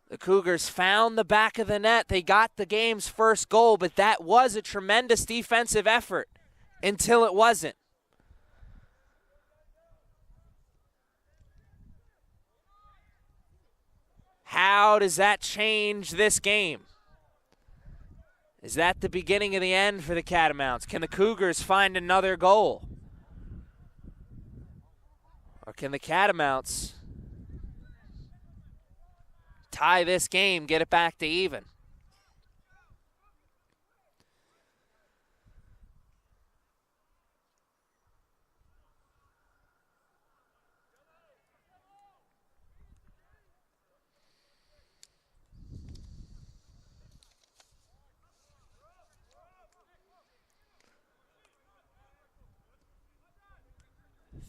[SPEAKER 1] The Cougars found the back of the net. They got the game's first goal, but that was a tremendous defensive effort until it wasn't. How does that change this game? Is that the beginning of the end for the Catamounts? Can the Cougars find another goal? Or can the Catamounts tie this game, get it back to even?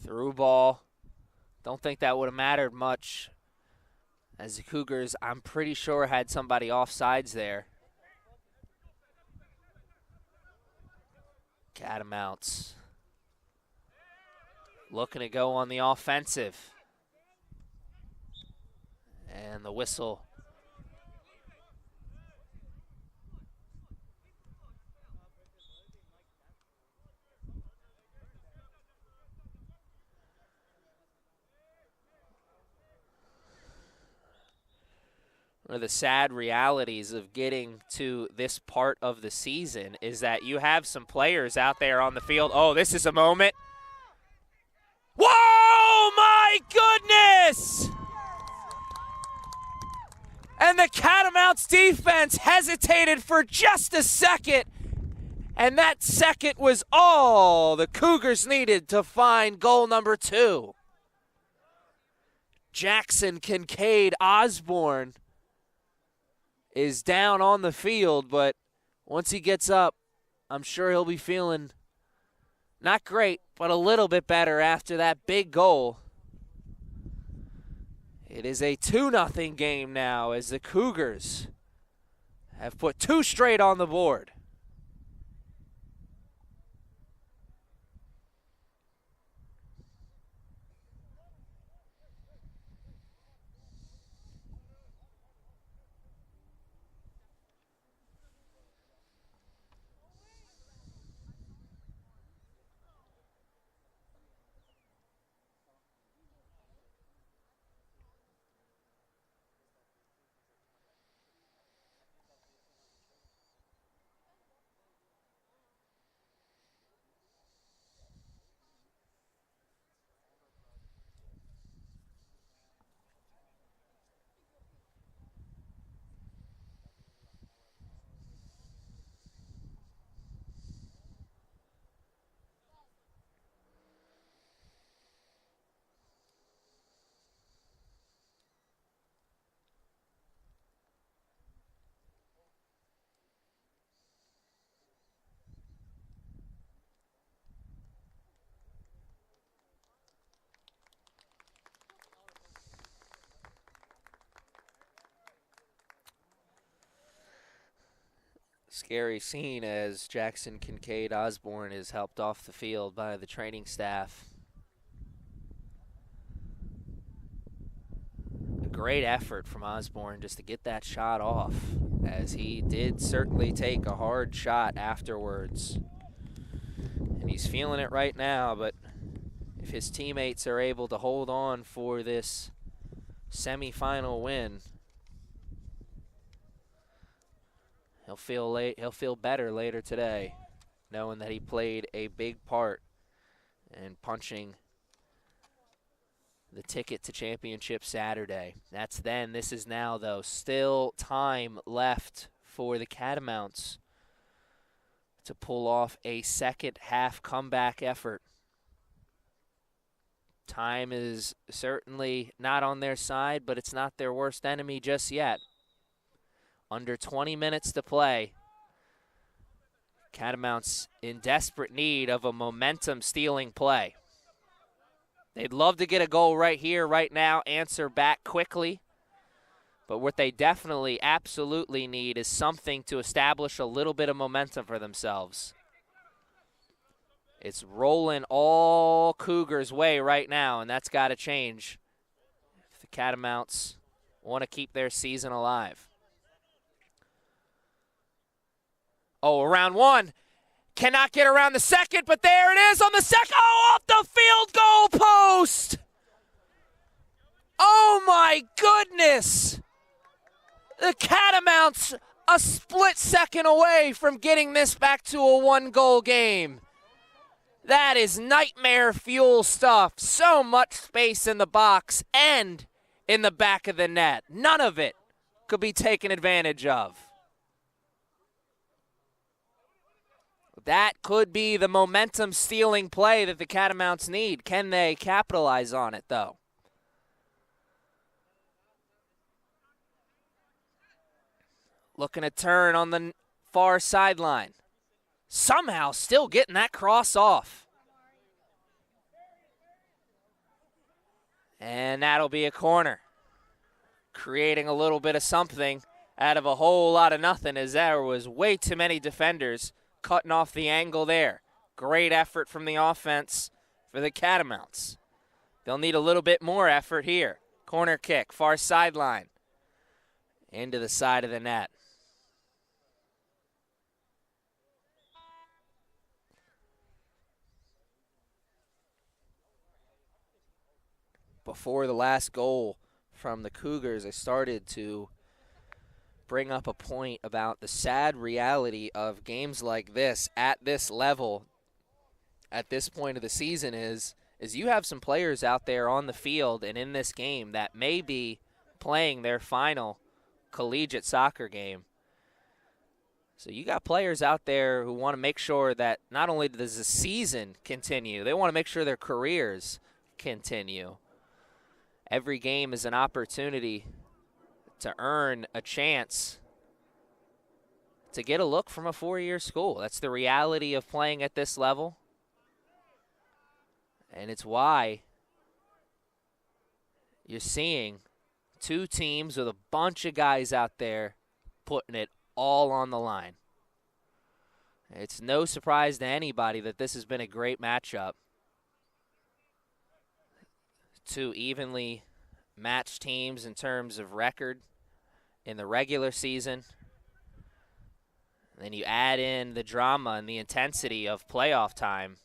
[SPEAKER 1] Through ball. Don't think that would have mattered much, as the Cougars, I'm pretty sure, had somebody offsides there. Catamounts looking to go on the offensive. And the whistle. One of the sad realities of getting to this part of the season is that you have some players out there on the field. Oh, this is a moment. Whoa, my goodness! And the Catamounts defense hesitated for just a second, and that second was all the Cougars needed to find goal number 2. Jackson Kincaid Osborne is down on the field, but once he gets up, I'm sure he'll be feeling not great, but a little bit better after that big goal. It is a 2-0 game now as the Cougars have put 2 straight on the board. Scary scene as Jackson Kincaid Osborne is helped off the field by the training staff. A great effort from Osborne just to get that shot off, as he did certainly take a hard shot afterwards. And he's feeling it right now, but if his teammates are able to hold on for this semifinal win, he'll feel better later today, knowing that he played a big part in punching the ticket to championship Saturday. That's then. This is now, though. Still time left for the Catamounts to pull off a second half comeback effort. Time is certainly not on their side, but it's not their worst enemy just yet. Under 20 minutes to play. Catamounts in desperate need of a momentum-stealing play. They'd love to get a goal right here, right now, answer back quickly. But what they definitely, absolutely need is something to establish a little bit of momentum for themselves. It's rolling all Cougars' way right now, and that's got to change if the Catamounts want to keep their season alive. Oh, around one. Cannot get around the second, but there it is on the second. Oh, off the field goal post. Oh, my goodness. The Catamounts a split second away from getting this back to a one-goal game. That is nightmare fuel stuff. So much space in the box and in the back of the net. None of it could be taken advantage of. That could be the momentum-stealing play that the Catamounts need. Can they capitalize on it, though? Looking to turn on the far sideline. Somehow still getting that cross off. And that'll be a corner. Creating a little bit of something out of a whole lot of nothing, as there was way too many defenders cutting off the angle there. Great effort from the offense for the Catamounts. They'll need a little bit more effort here. Corner kick, far sideline. Into the side of the net. Before the last goal from the Cougars, I started to bring up a point about the sad reality of games like this at this level at this point of the season is you have some players out there on the field and in this game that may be playing their final collegiate soccer game. So you got players out there who want to make sure that not only does the season continue, they want to make sure their careers continue. Every game is an opportunity to earn a chance to get a look from a four-year school. That's the reality of playing at this level. And it's why you're seeing two teams with a bunch of guys out there putting it all on the line. It's no surprise to anybody that this has been a great matchup. Two evenly matched teams in terms of record in the regular season. And then you add in the drama and the intensity of playoff time.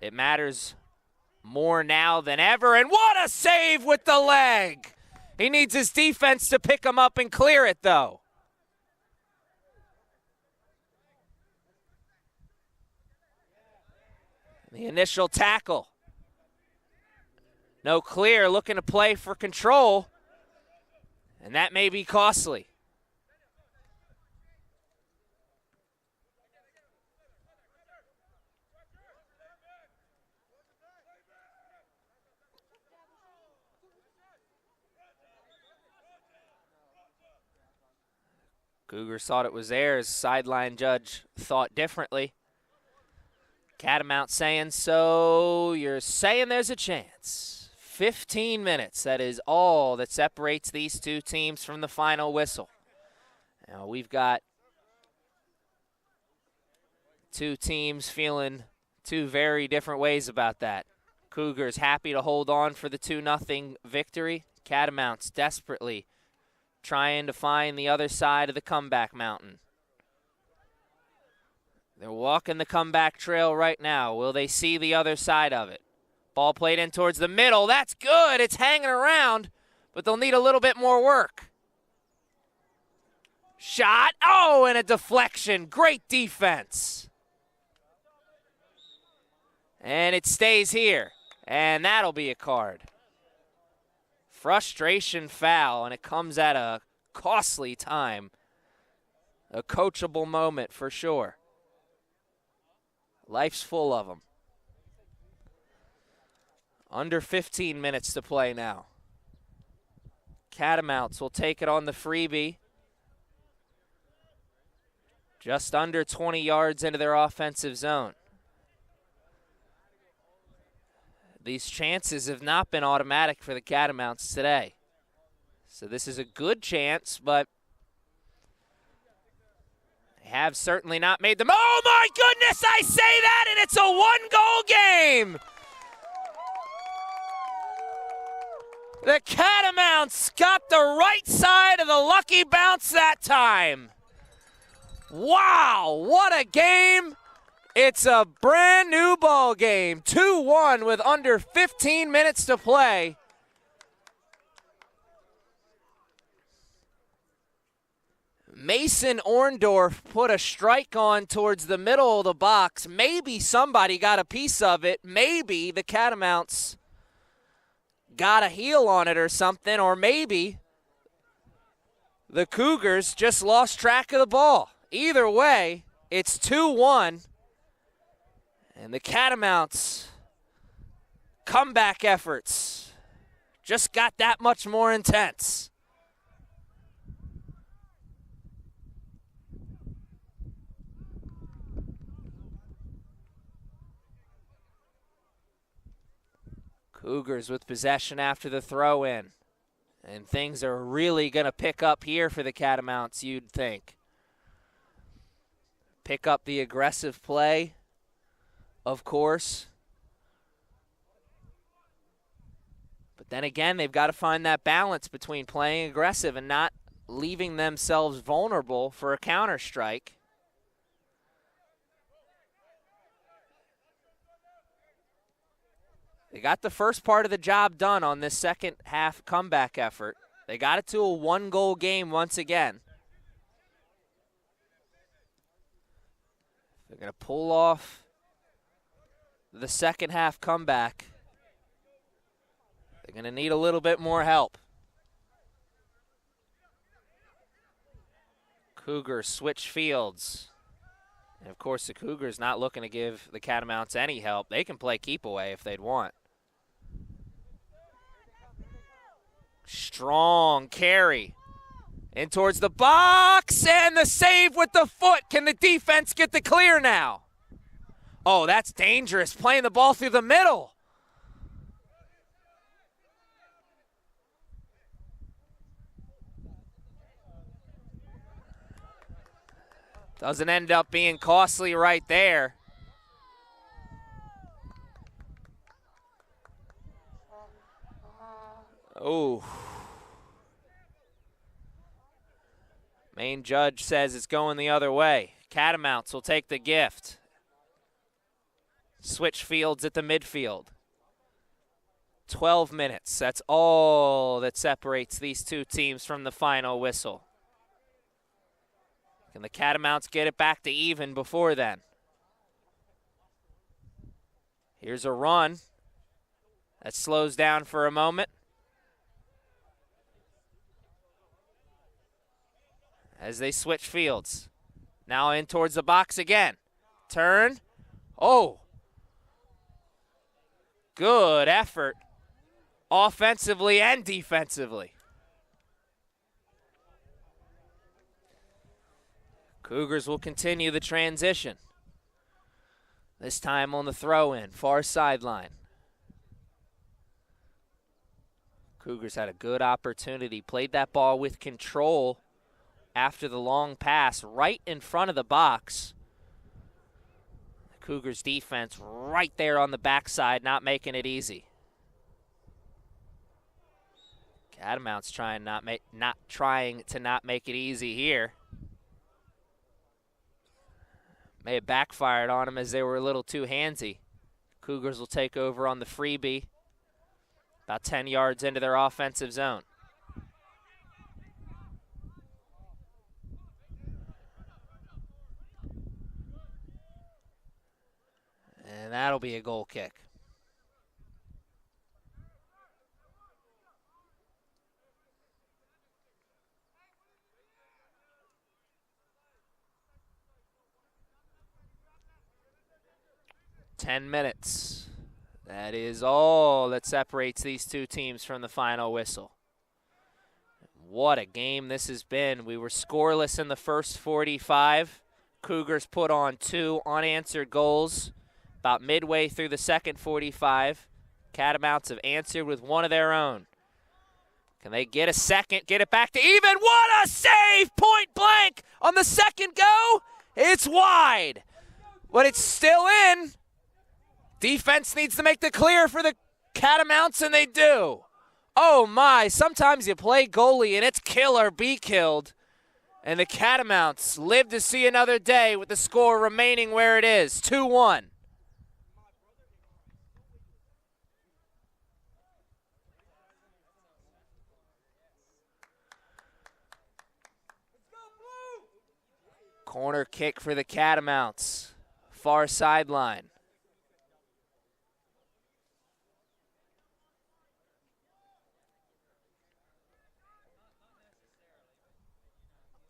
[SPEAKER 1] It matters more now than ever. And what a save with the leg! He needs his defense to pick him up and clear it, though. The initial tackle. No clear, looking to play for control. And that may be costly. Cougars thought it was theirs. Sideline judge thought differently. Catamount saying, so you're saying there's a chance. 15 minutes, that is all that separates these two teams from the final whistle. Now we've got two teams feeling two very different ways about that. Cougars happy to hold on for the 2-0 victory. Catamounts desperately trying to find the other side of the comeback mountain. They're walking the comeback trail right now. Will they see the other side of it? Ball played in towards the middle. That's good. It's hanging around, but they'll need a little bit more work. Shot. Oh, and a deflection. Great defense. And it stays here, and that'll be a card. Frustration foul, and it comes at a costly time. A coachable moment for sure. Life's full of them. Under 15 minutes to play now. Catamounts will take it on the freebie. Just under 20 yards into their offensive zone. These chances have not been automatic for the Catamounts today. So this is a good chance, but they have certainly not made them. Oh, my goodness, I say that, and it's a one-goal game. The Catamounts got the right side of the lucky bounce that time. Wow, what a game. It's a brand new ball game. 2-1 with under 15 minutes to play. Mason Orndorff put a strike on towards the middle of the box. Maybe somebody got a piece of it. Maybe the Catamounts got a heel on it or something, or maybe the Cougars just lost track of the ball. Either way, it's 2-1, and the Catamounts' comeback efforts just got that much more intense. Cougars with possession after the throw-in. And things are really going to pick up here for the Catamounts, you'd think. Pick up the aggressive play, of course. But then again, they've got to find that balance between playing aggressive and not leaving themselves vulnerable for a counter strike. They got the first part of the job done on this second half comeback effort. They got it to a one-goal game once again. They're going to pull off the second half comeback. They're going to need a little bit more help. Cougars switch fields. And of course, the Cougars not looking to give the Catamounts any help. They can play keep away if they'd want. Strong carry in towards the box, and the save with the foot. Can the defense get the clear now? Oh, that's dangerous, playing the ball through the middle. Doesn't end up being costly right there. Oh. Main judge says it's going the other way. Catamounts will take the gift. Switch fields at the midfield. 12 minutes. That's all that separates these two teams from the final whistle. Can the Catamounts get it back to even before then? Here's a run. That slows down for a moment. As they switch fields. Now in towards the box again. Turn. Oh. Good effort. Offensively and defensively. Cougars will continue the transition. This time on the throw-in, far sideline. Cougars had a good opportunity. Played that ball with control after the long pass right in front of the box. The Cougars defense right there on the backside, not making it easy. Catamounts trying to not make it easy here. May have backfired on them as they were a little too handsy. Cougars will take over on the freebie, about 10 yards into their offensive zone. And that'll be a goal kick. Ten minutes. That is all that separates these two teams from the final whistle. What a game this has been. We were scoreless in the first 45. Cougars put on 2 unanswered goals. About midway through the second 45, Catamounts have answered with one of their own. Can they get a second, get it back to even? What a save! Point blank on the second go. It's wide, but it's still in. Defense needs to make the clear for the Catamounts, and they do. Oh, my. Sometimes you play goalie, and it's kill or be killed. And the Catamounts live to see another day with the score remaining where it is, 2-1. Corner kick for the Catamounts. Far sideline.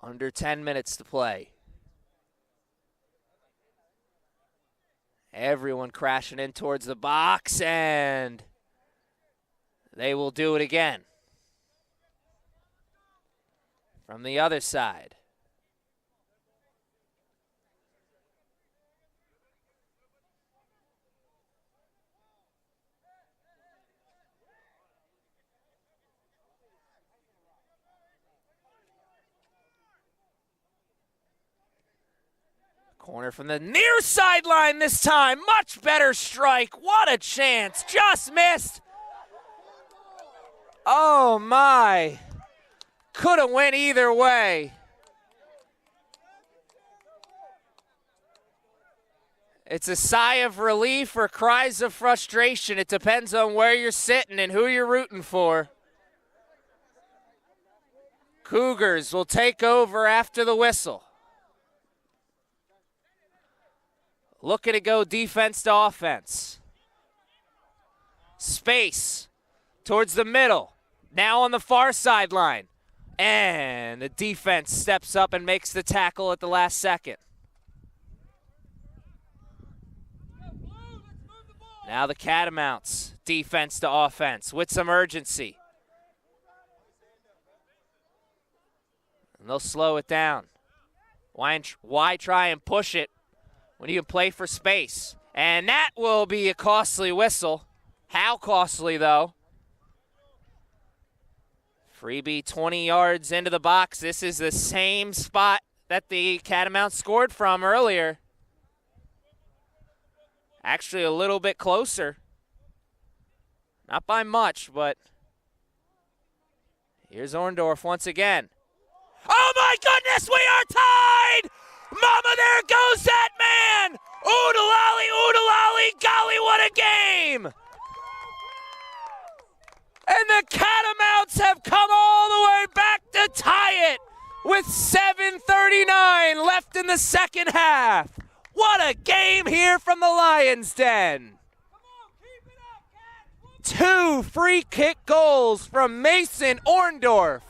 [SPEAKER 1] Under 10 minutes to play. Everyone crashing in towards the box, and they will do it again. From the other side. Corner from the near sideline this time. Much better strike. What a chance. Just missed. Oh, my. Could have went either way. It's a sigh of relief or cries of frustration. It depends on where you're sitting and who you're rooting for. Cougars will take over after the whistle. Looking to go defense to offense. Space towards the middle. Now on the far sideline. And the defense steps up and makes the tackle at the last second. Now the Catamounts, defense to offense with some urgency. And they'll slow it down. Why try and push it when you can play for space? And that will be a costly whistle. How costly, though? Freebie 20 yards into the box. This is the same spot that the Catamounts scored from earlier. Actually a little bit closer. Not by much, but here's Orndorff once again. Oh my goodness, we are tied! Mama, there goes that man! Oodalali, golly, what a game! And the Catamounts have come all the way back to tie it with 7:39 left in the second half. What a game here from the Lions' Den. 2 free kick goals from Mason Orndorff.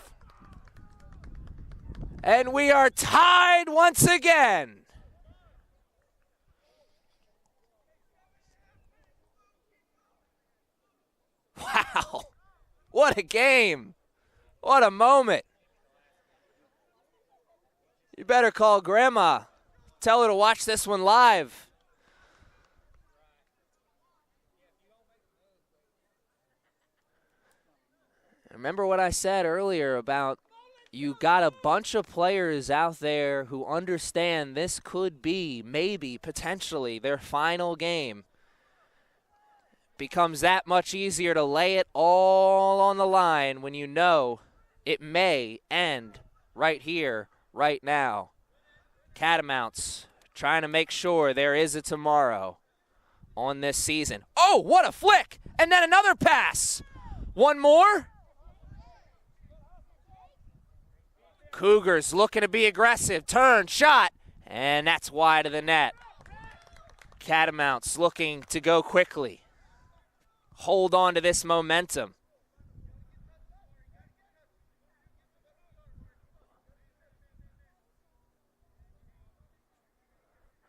[SPEAKER 1] And we are tied once again. Wow. What a game. What a moment. You better call Grandma. Tell her to watch this one live. Remember what I said earlier about you got a bunch of players out there who understand this could be, maybe, potentially, their final game. Becomes that much easier to lay it all on the line when you know it may end right here, right now. Catamounts trying to make sure there is a tomorrow on this season. Oh, what a flick! And then another pass. One more. Cougars looking to be aggressive. Turn, shot, and that's wide of the net. Catamounts looking to go quickly. Hold on to this momentum.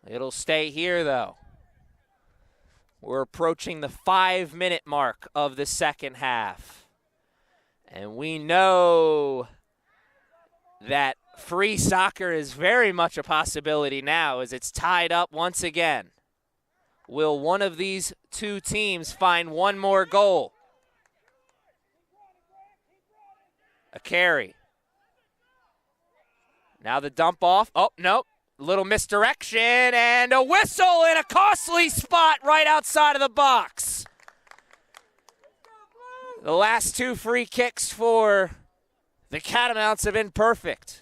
[SPEAKER 1] It'll stay here, though. We're approaching the 5-minute mark of the second half. And we know that free soccer is very much a possibility now as it's tied up once again. Will one of these two teams find one more goal? A carry. Now the dump off. Oh, nope. Little misdirection and a whistle in a costly spot right outside of the box. The last two free kicks for the Catamounts have been perfect.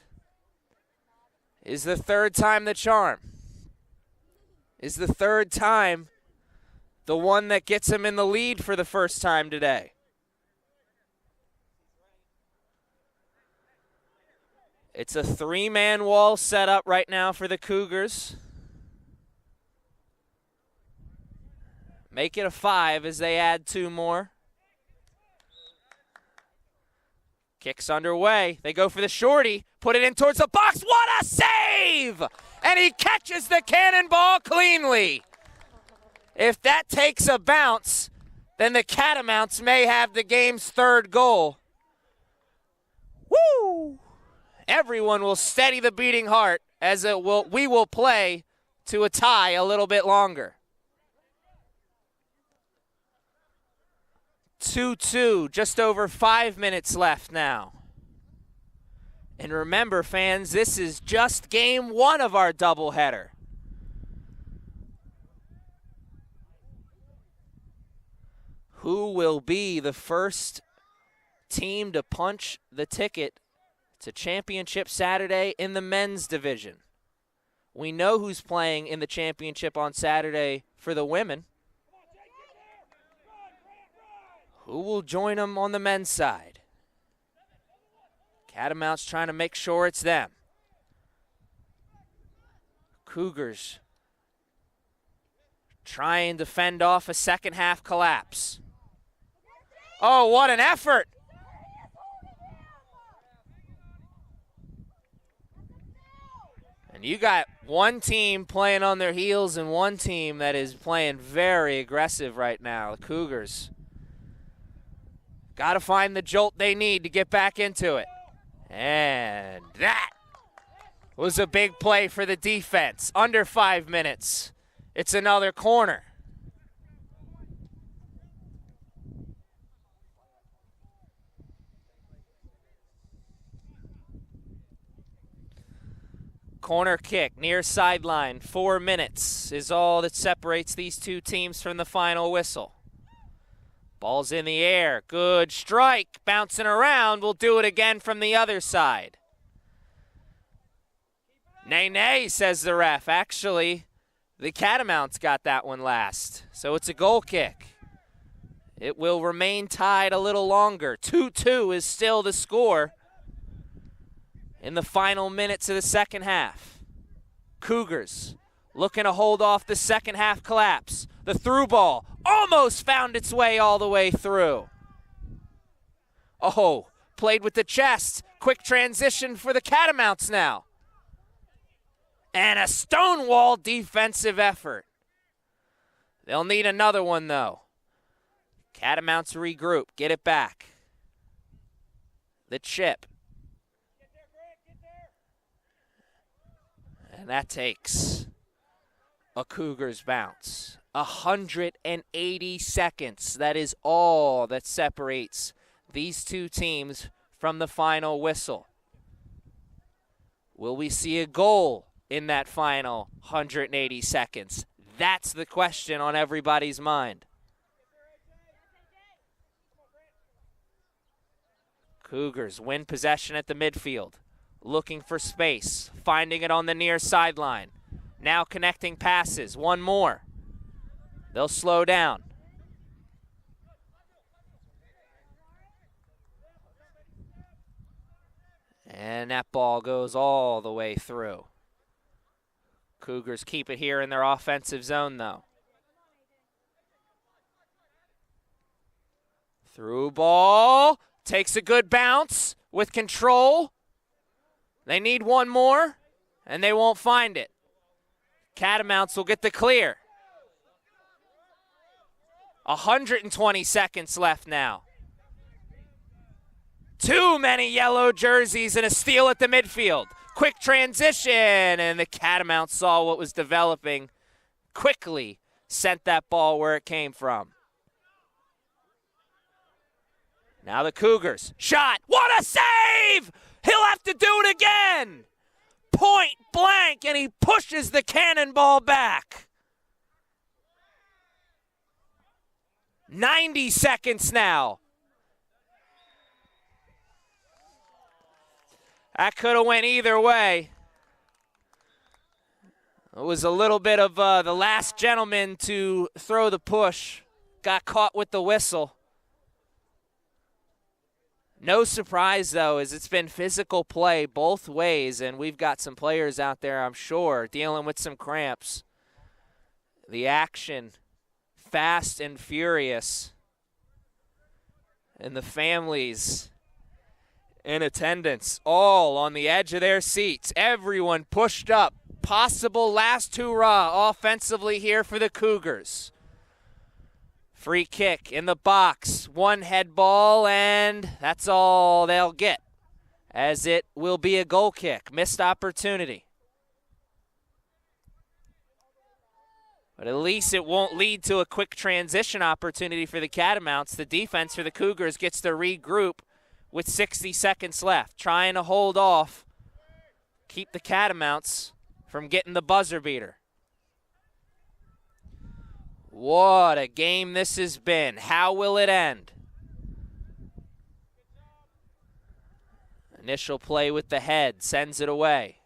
[SPEAKER 1] Is the third time the charm? Is the third time the one that gets him in the lead for the first time today? It's a three-man wall set up right now for the Cougars. Make it a 5 as they add 2 more. Kicks underway. They go for the shorty. Put it in towards the box. What a save! And he catches the cannonball cleanly. If that takes a bounce, then the Catamounts may have the game's third goal. Woo! Everyone will steady the beating heart as we will play to a tie a little bit longer. 2-2, just over 5 minutes left now. And remember, fans, this is just game 1 of our doubleheader. Who will be the first team to punch the ticket to Championship Saturday in the men's division? We know who's playing in the championship on Saturday for the women. Who will join them on the men's side? Catamounts trying to make sure it's them. Cougars trying to fend off a second half collapse. Oh, what an effort! And you got one team playing on their heels and one team that is playing very aggressive right now. The Cougars got to find the jolt they need to get back into it. And that was a big play for the defense. Under 5 minutes. It's another corner. Corner kick, near sideline. 4 minutes is all that separates these two teams from the final whistle. Ball's in the air. Good strike. Bouncing around. We'll do it again from the other side. Nay, nay, says the ref. Actually, the Catamounts got that one last. So it's a goal kick. It will remain tied a little longer. 2-2 is still the score in the final minutes of the second half. Cougars looking to hold off the second half collapse. The through ball almost found its way all the way through. Oh, played with the chest. Quick transition for the Catamounts now. And a stonewall defensive effort. They'll need another one, though. Catamounts regroup, get it back. The chip. And that takes a Cougars bounce. 180 seconds. That is all that separates these two teams from the final whistle. Will we see a goal in that final 180 seconds? That's the question on everybody's mind. Cougars win possession at the midfield. Looking for space, finding it on the near sideline. Now connecting passes, one more. They'll slow down. And that ball goes all the way through. Cougars keep it here in their offensive zone, though. Through ball, takes a good bounce with control. They need one more, and they won't find it. Catamounts will get the clear. 120 seconds left now. Too many yellow jerseys and a steal at the midfield. Quick transition, and the Catamounts saw what was developing. Quickly sent that ball where it came from. Now the Cougars. Shot. What a save! He'll have to do it again. Point blank, and he pushes the cannonball back. 90 seconds now. That could have went either way. It was a little bit of the last gentleman to throw the push. Got caught with the whistle. No surprise, though, as it's been physical play both ways, and we've got some players out there, I'm sure, dealing with some cramps. The action, fast and furious. And the families in attendance, all on the edge of their seats. Everyone pushed up. Possible last hurrah offensively here for the Cougars. Free kick in the box. One head ball, and that's all they'll get, as it will be a goal kick. Missed opportunity. But at least it won't lead to a quick transition opportunity for the Catamounts. The defense for the Cougars gets to regroup with 60 seconds left, trying to hold off, keep the Catamounts from getting the buzzer beater. What a game this has been. How will it end? Initial play with the head, sends it away.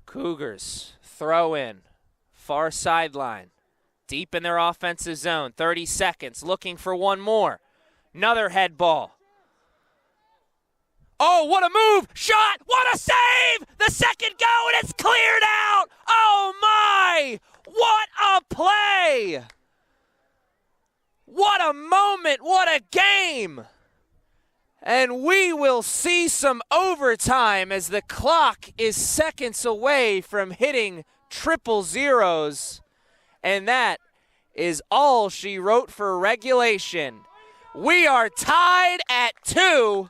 [SPEAKER 1] Cougars throw in, far sideline, deep in their offensive zone, 30 seconds, looking for one more. Another head ball. Oh, what a move! Shot! What a save! The second go, and it's cleared out! Oh, my! What a play! What a moment! What a game! And we will see some overtime as the clock is seconds away from hitting triple zeros. And that is all she wrote for regulation. We are tied at 2.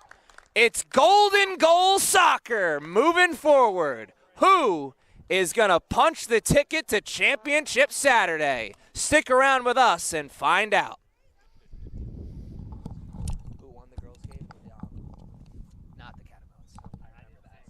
[SPEAKER 1] It's golden goal soccer moving forward. Who is going to punch the ticket to Championship Saturday? Stick around with us and find out. Who won the girls' game? Not the Catamounts. I remember that.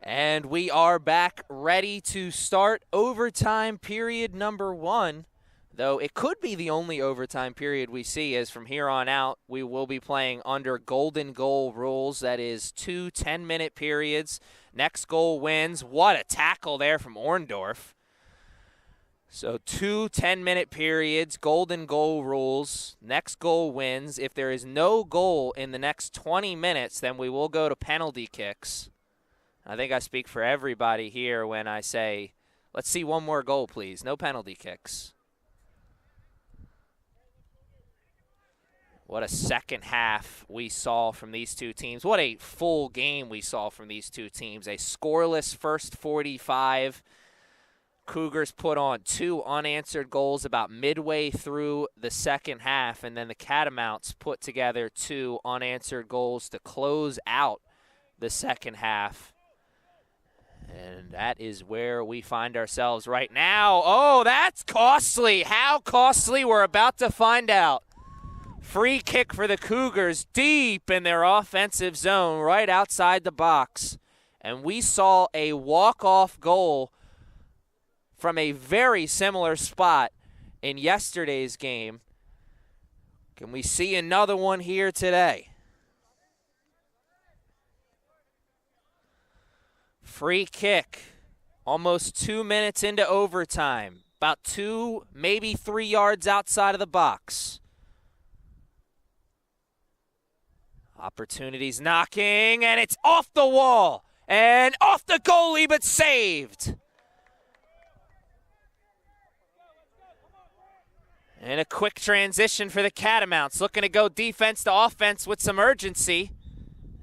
[SPEAKER 1] And we are back ready to start overtime period number 1, though it could be the only overtime period we see, as from here on out we will be playing under golden goal rules. That is 2 10-minute periods. Next goal wins. What a tackle there from Orndorff. So 2 10-minute periods, golden goal rules. Next goal wins. If there is no goal in the next 20 minutes, then we will go to penalty kicks. I think I speak for everybody here when I say, let's see one more goal, please. No penalty kicks. What a second half we saw from these two teams. What a full game we saw from these two teams. A scoreless first 45. Cougars put on 2 unanswered goals about midway through the second half, and then the Catamounts put together 2 unanswered goals to close out the second half. And that is where we find ourselves right now. Oh, that's costly. How costly? We're about to find out. Free kick for the Cougars deep in their offensive zone, right outside the box. And we saw a walk-off goal from a very similar spot in yesterday's game. Can we see another one here today? Free kick, almost 2 minutes into overtime, about 2, maybe 3 yards outside of the box. Opportunities knocking, and it's off the wall and off the goalie, but saved. And a quick transition for the Catamounts, looking to go defense to offense with some urgency,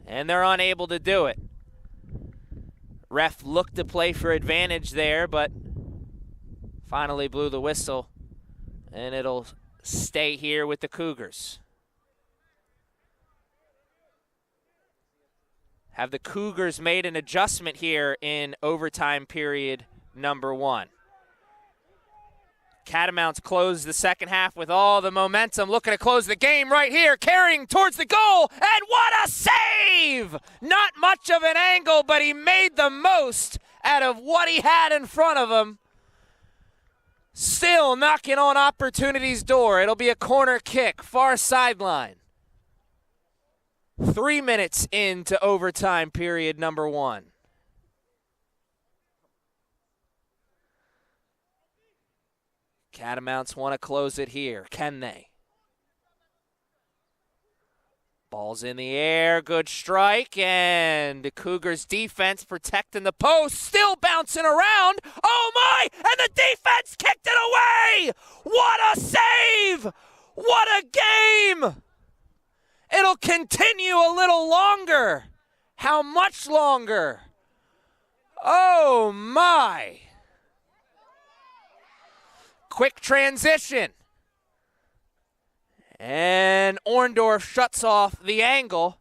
[SPEAKER 1] and they're unable to do it. Ref looked to play for advantage there, but finally blew the whistle, and it'll stay here with the Cougars. Have the Cougars made an adjustment here in overtime period number 1? Catamounts close the second half with all the momentum, looking to close the game right here, carrying towards the goal, and what a save! Not much of an angle, but he made the most out of what he had in front of him. Still knocking on opportunity's door. It'll be a corner kick, far sideline. 3 minutes into overtime period number 1. Catamounts want to close it here. Can they? Ball's in the air. Good strike. And the Cougars' defense protecting the post. Still bouncing around. Oh, my! And the defense kicked it away! What a save! What a game! It'll continue a little longer. How much longer? Oh, my! Quick transition. And Orndorff shuts off the angle.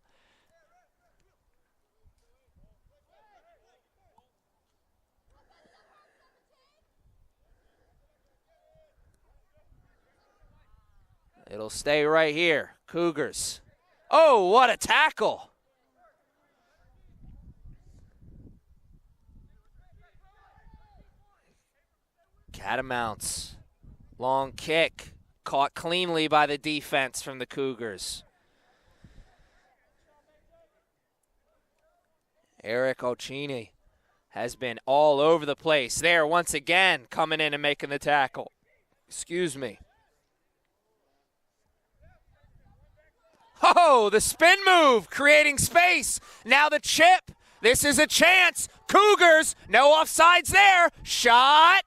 [SPEAKER 1] It'll stay right here. Cougars. Oh, what a tackle. Catamounts. Long kick, caught cleanly by the defense from the Cougars. Eric Occhini has been all over the place there once again, coming in and making the tackle. Excuse me. Oh, the spin move, creating space. Now the chip. This is a chance. Cougars, no offsides there. Shot.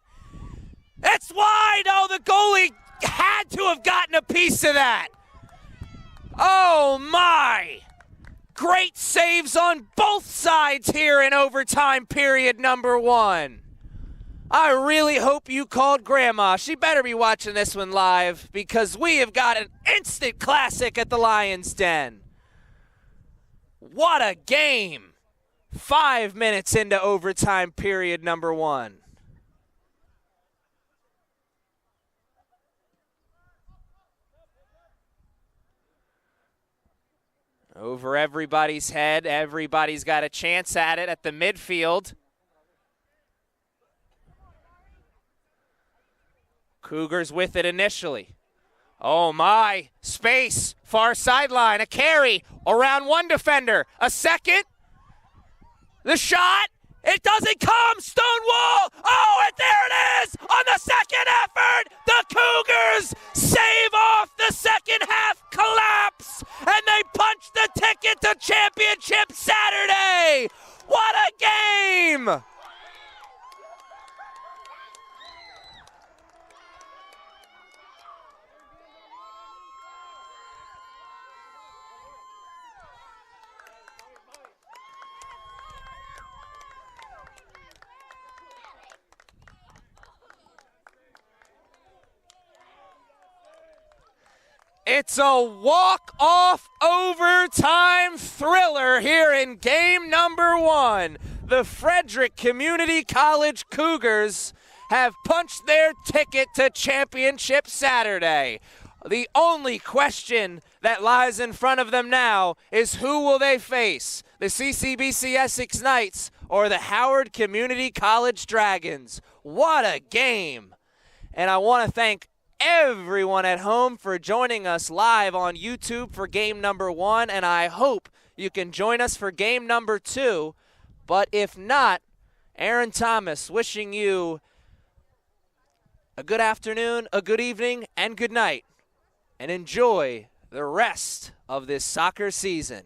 [SPEAKER 1] It's wide. Oh, the goalie had to have gotten a piece of that. Oh, my. Great saves on both sides here in overtime period number 1. I really hope you called Grandma. She better be watching this one live because we have got an instant classic at the Lions Den. What a game. 5 minutes into overtime period number 1. Over everybody's head. Everybody's got a chance at it at the midfield. Cougars with it initially. Oh my, space, far sideline, a carry, around one defender, a second, the shot, it doesn't come, Stonewall, oh, and there it is, on the second effort, the Cougars save off the second half collapse, and they punch the ticket to championship Saturday. What a game! It's a walk-off overtime thriller here in game number 1. The Frederick Community College Cougars have punched their ticket to championship Saturday. The only question that lies in front of them now is who will they face, the CCBC Essex Knights or the Howard Community College Dragons? What a game! And I want to thank everyone at home for joining us live on YouTube for game number 1, and I hope you can join us for game number 2. But if not, Aaron Thomas wishing you a good afternoon, a good evening, and good night, and enjoy the rest of this soccer season.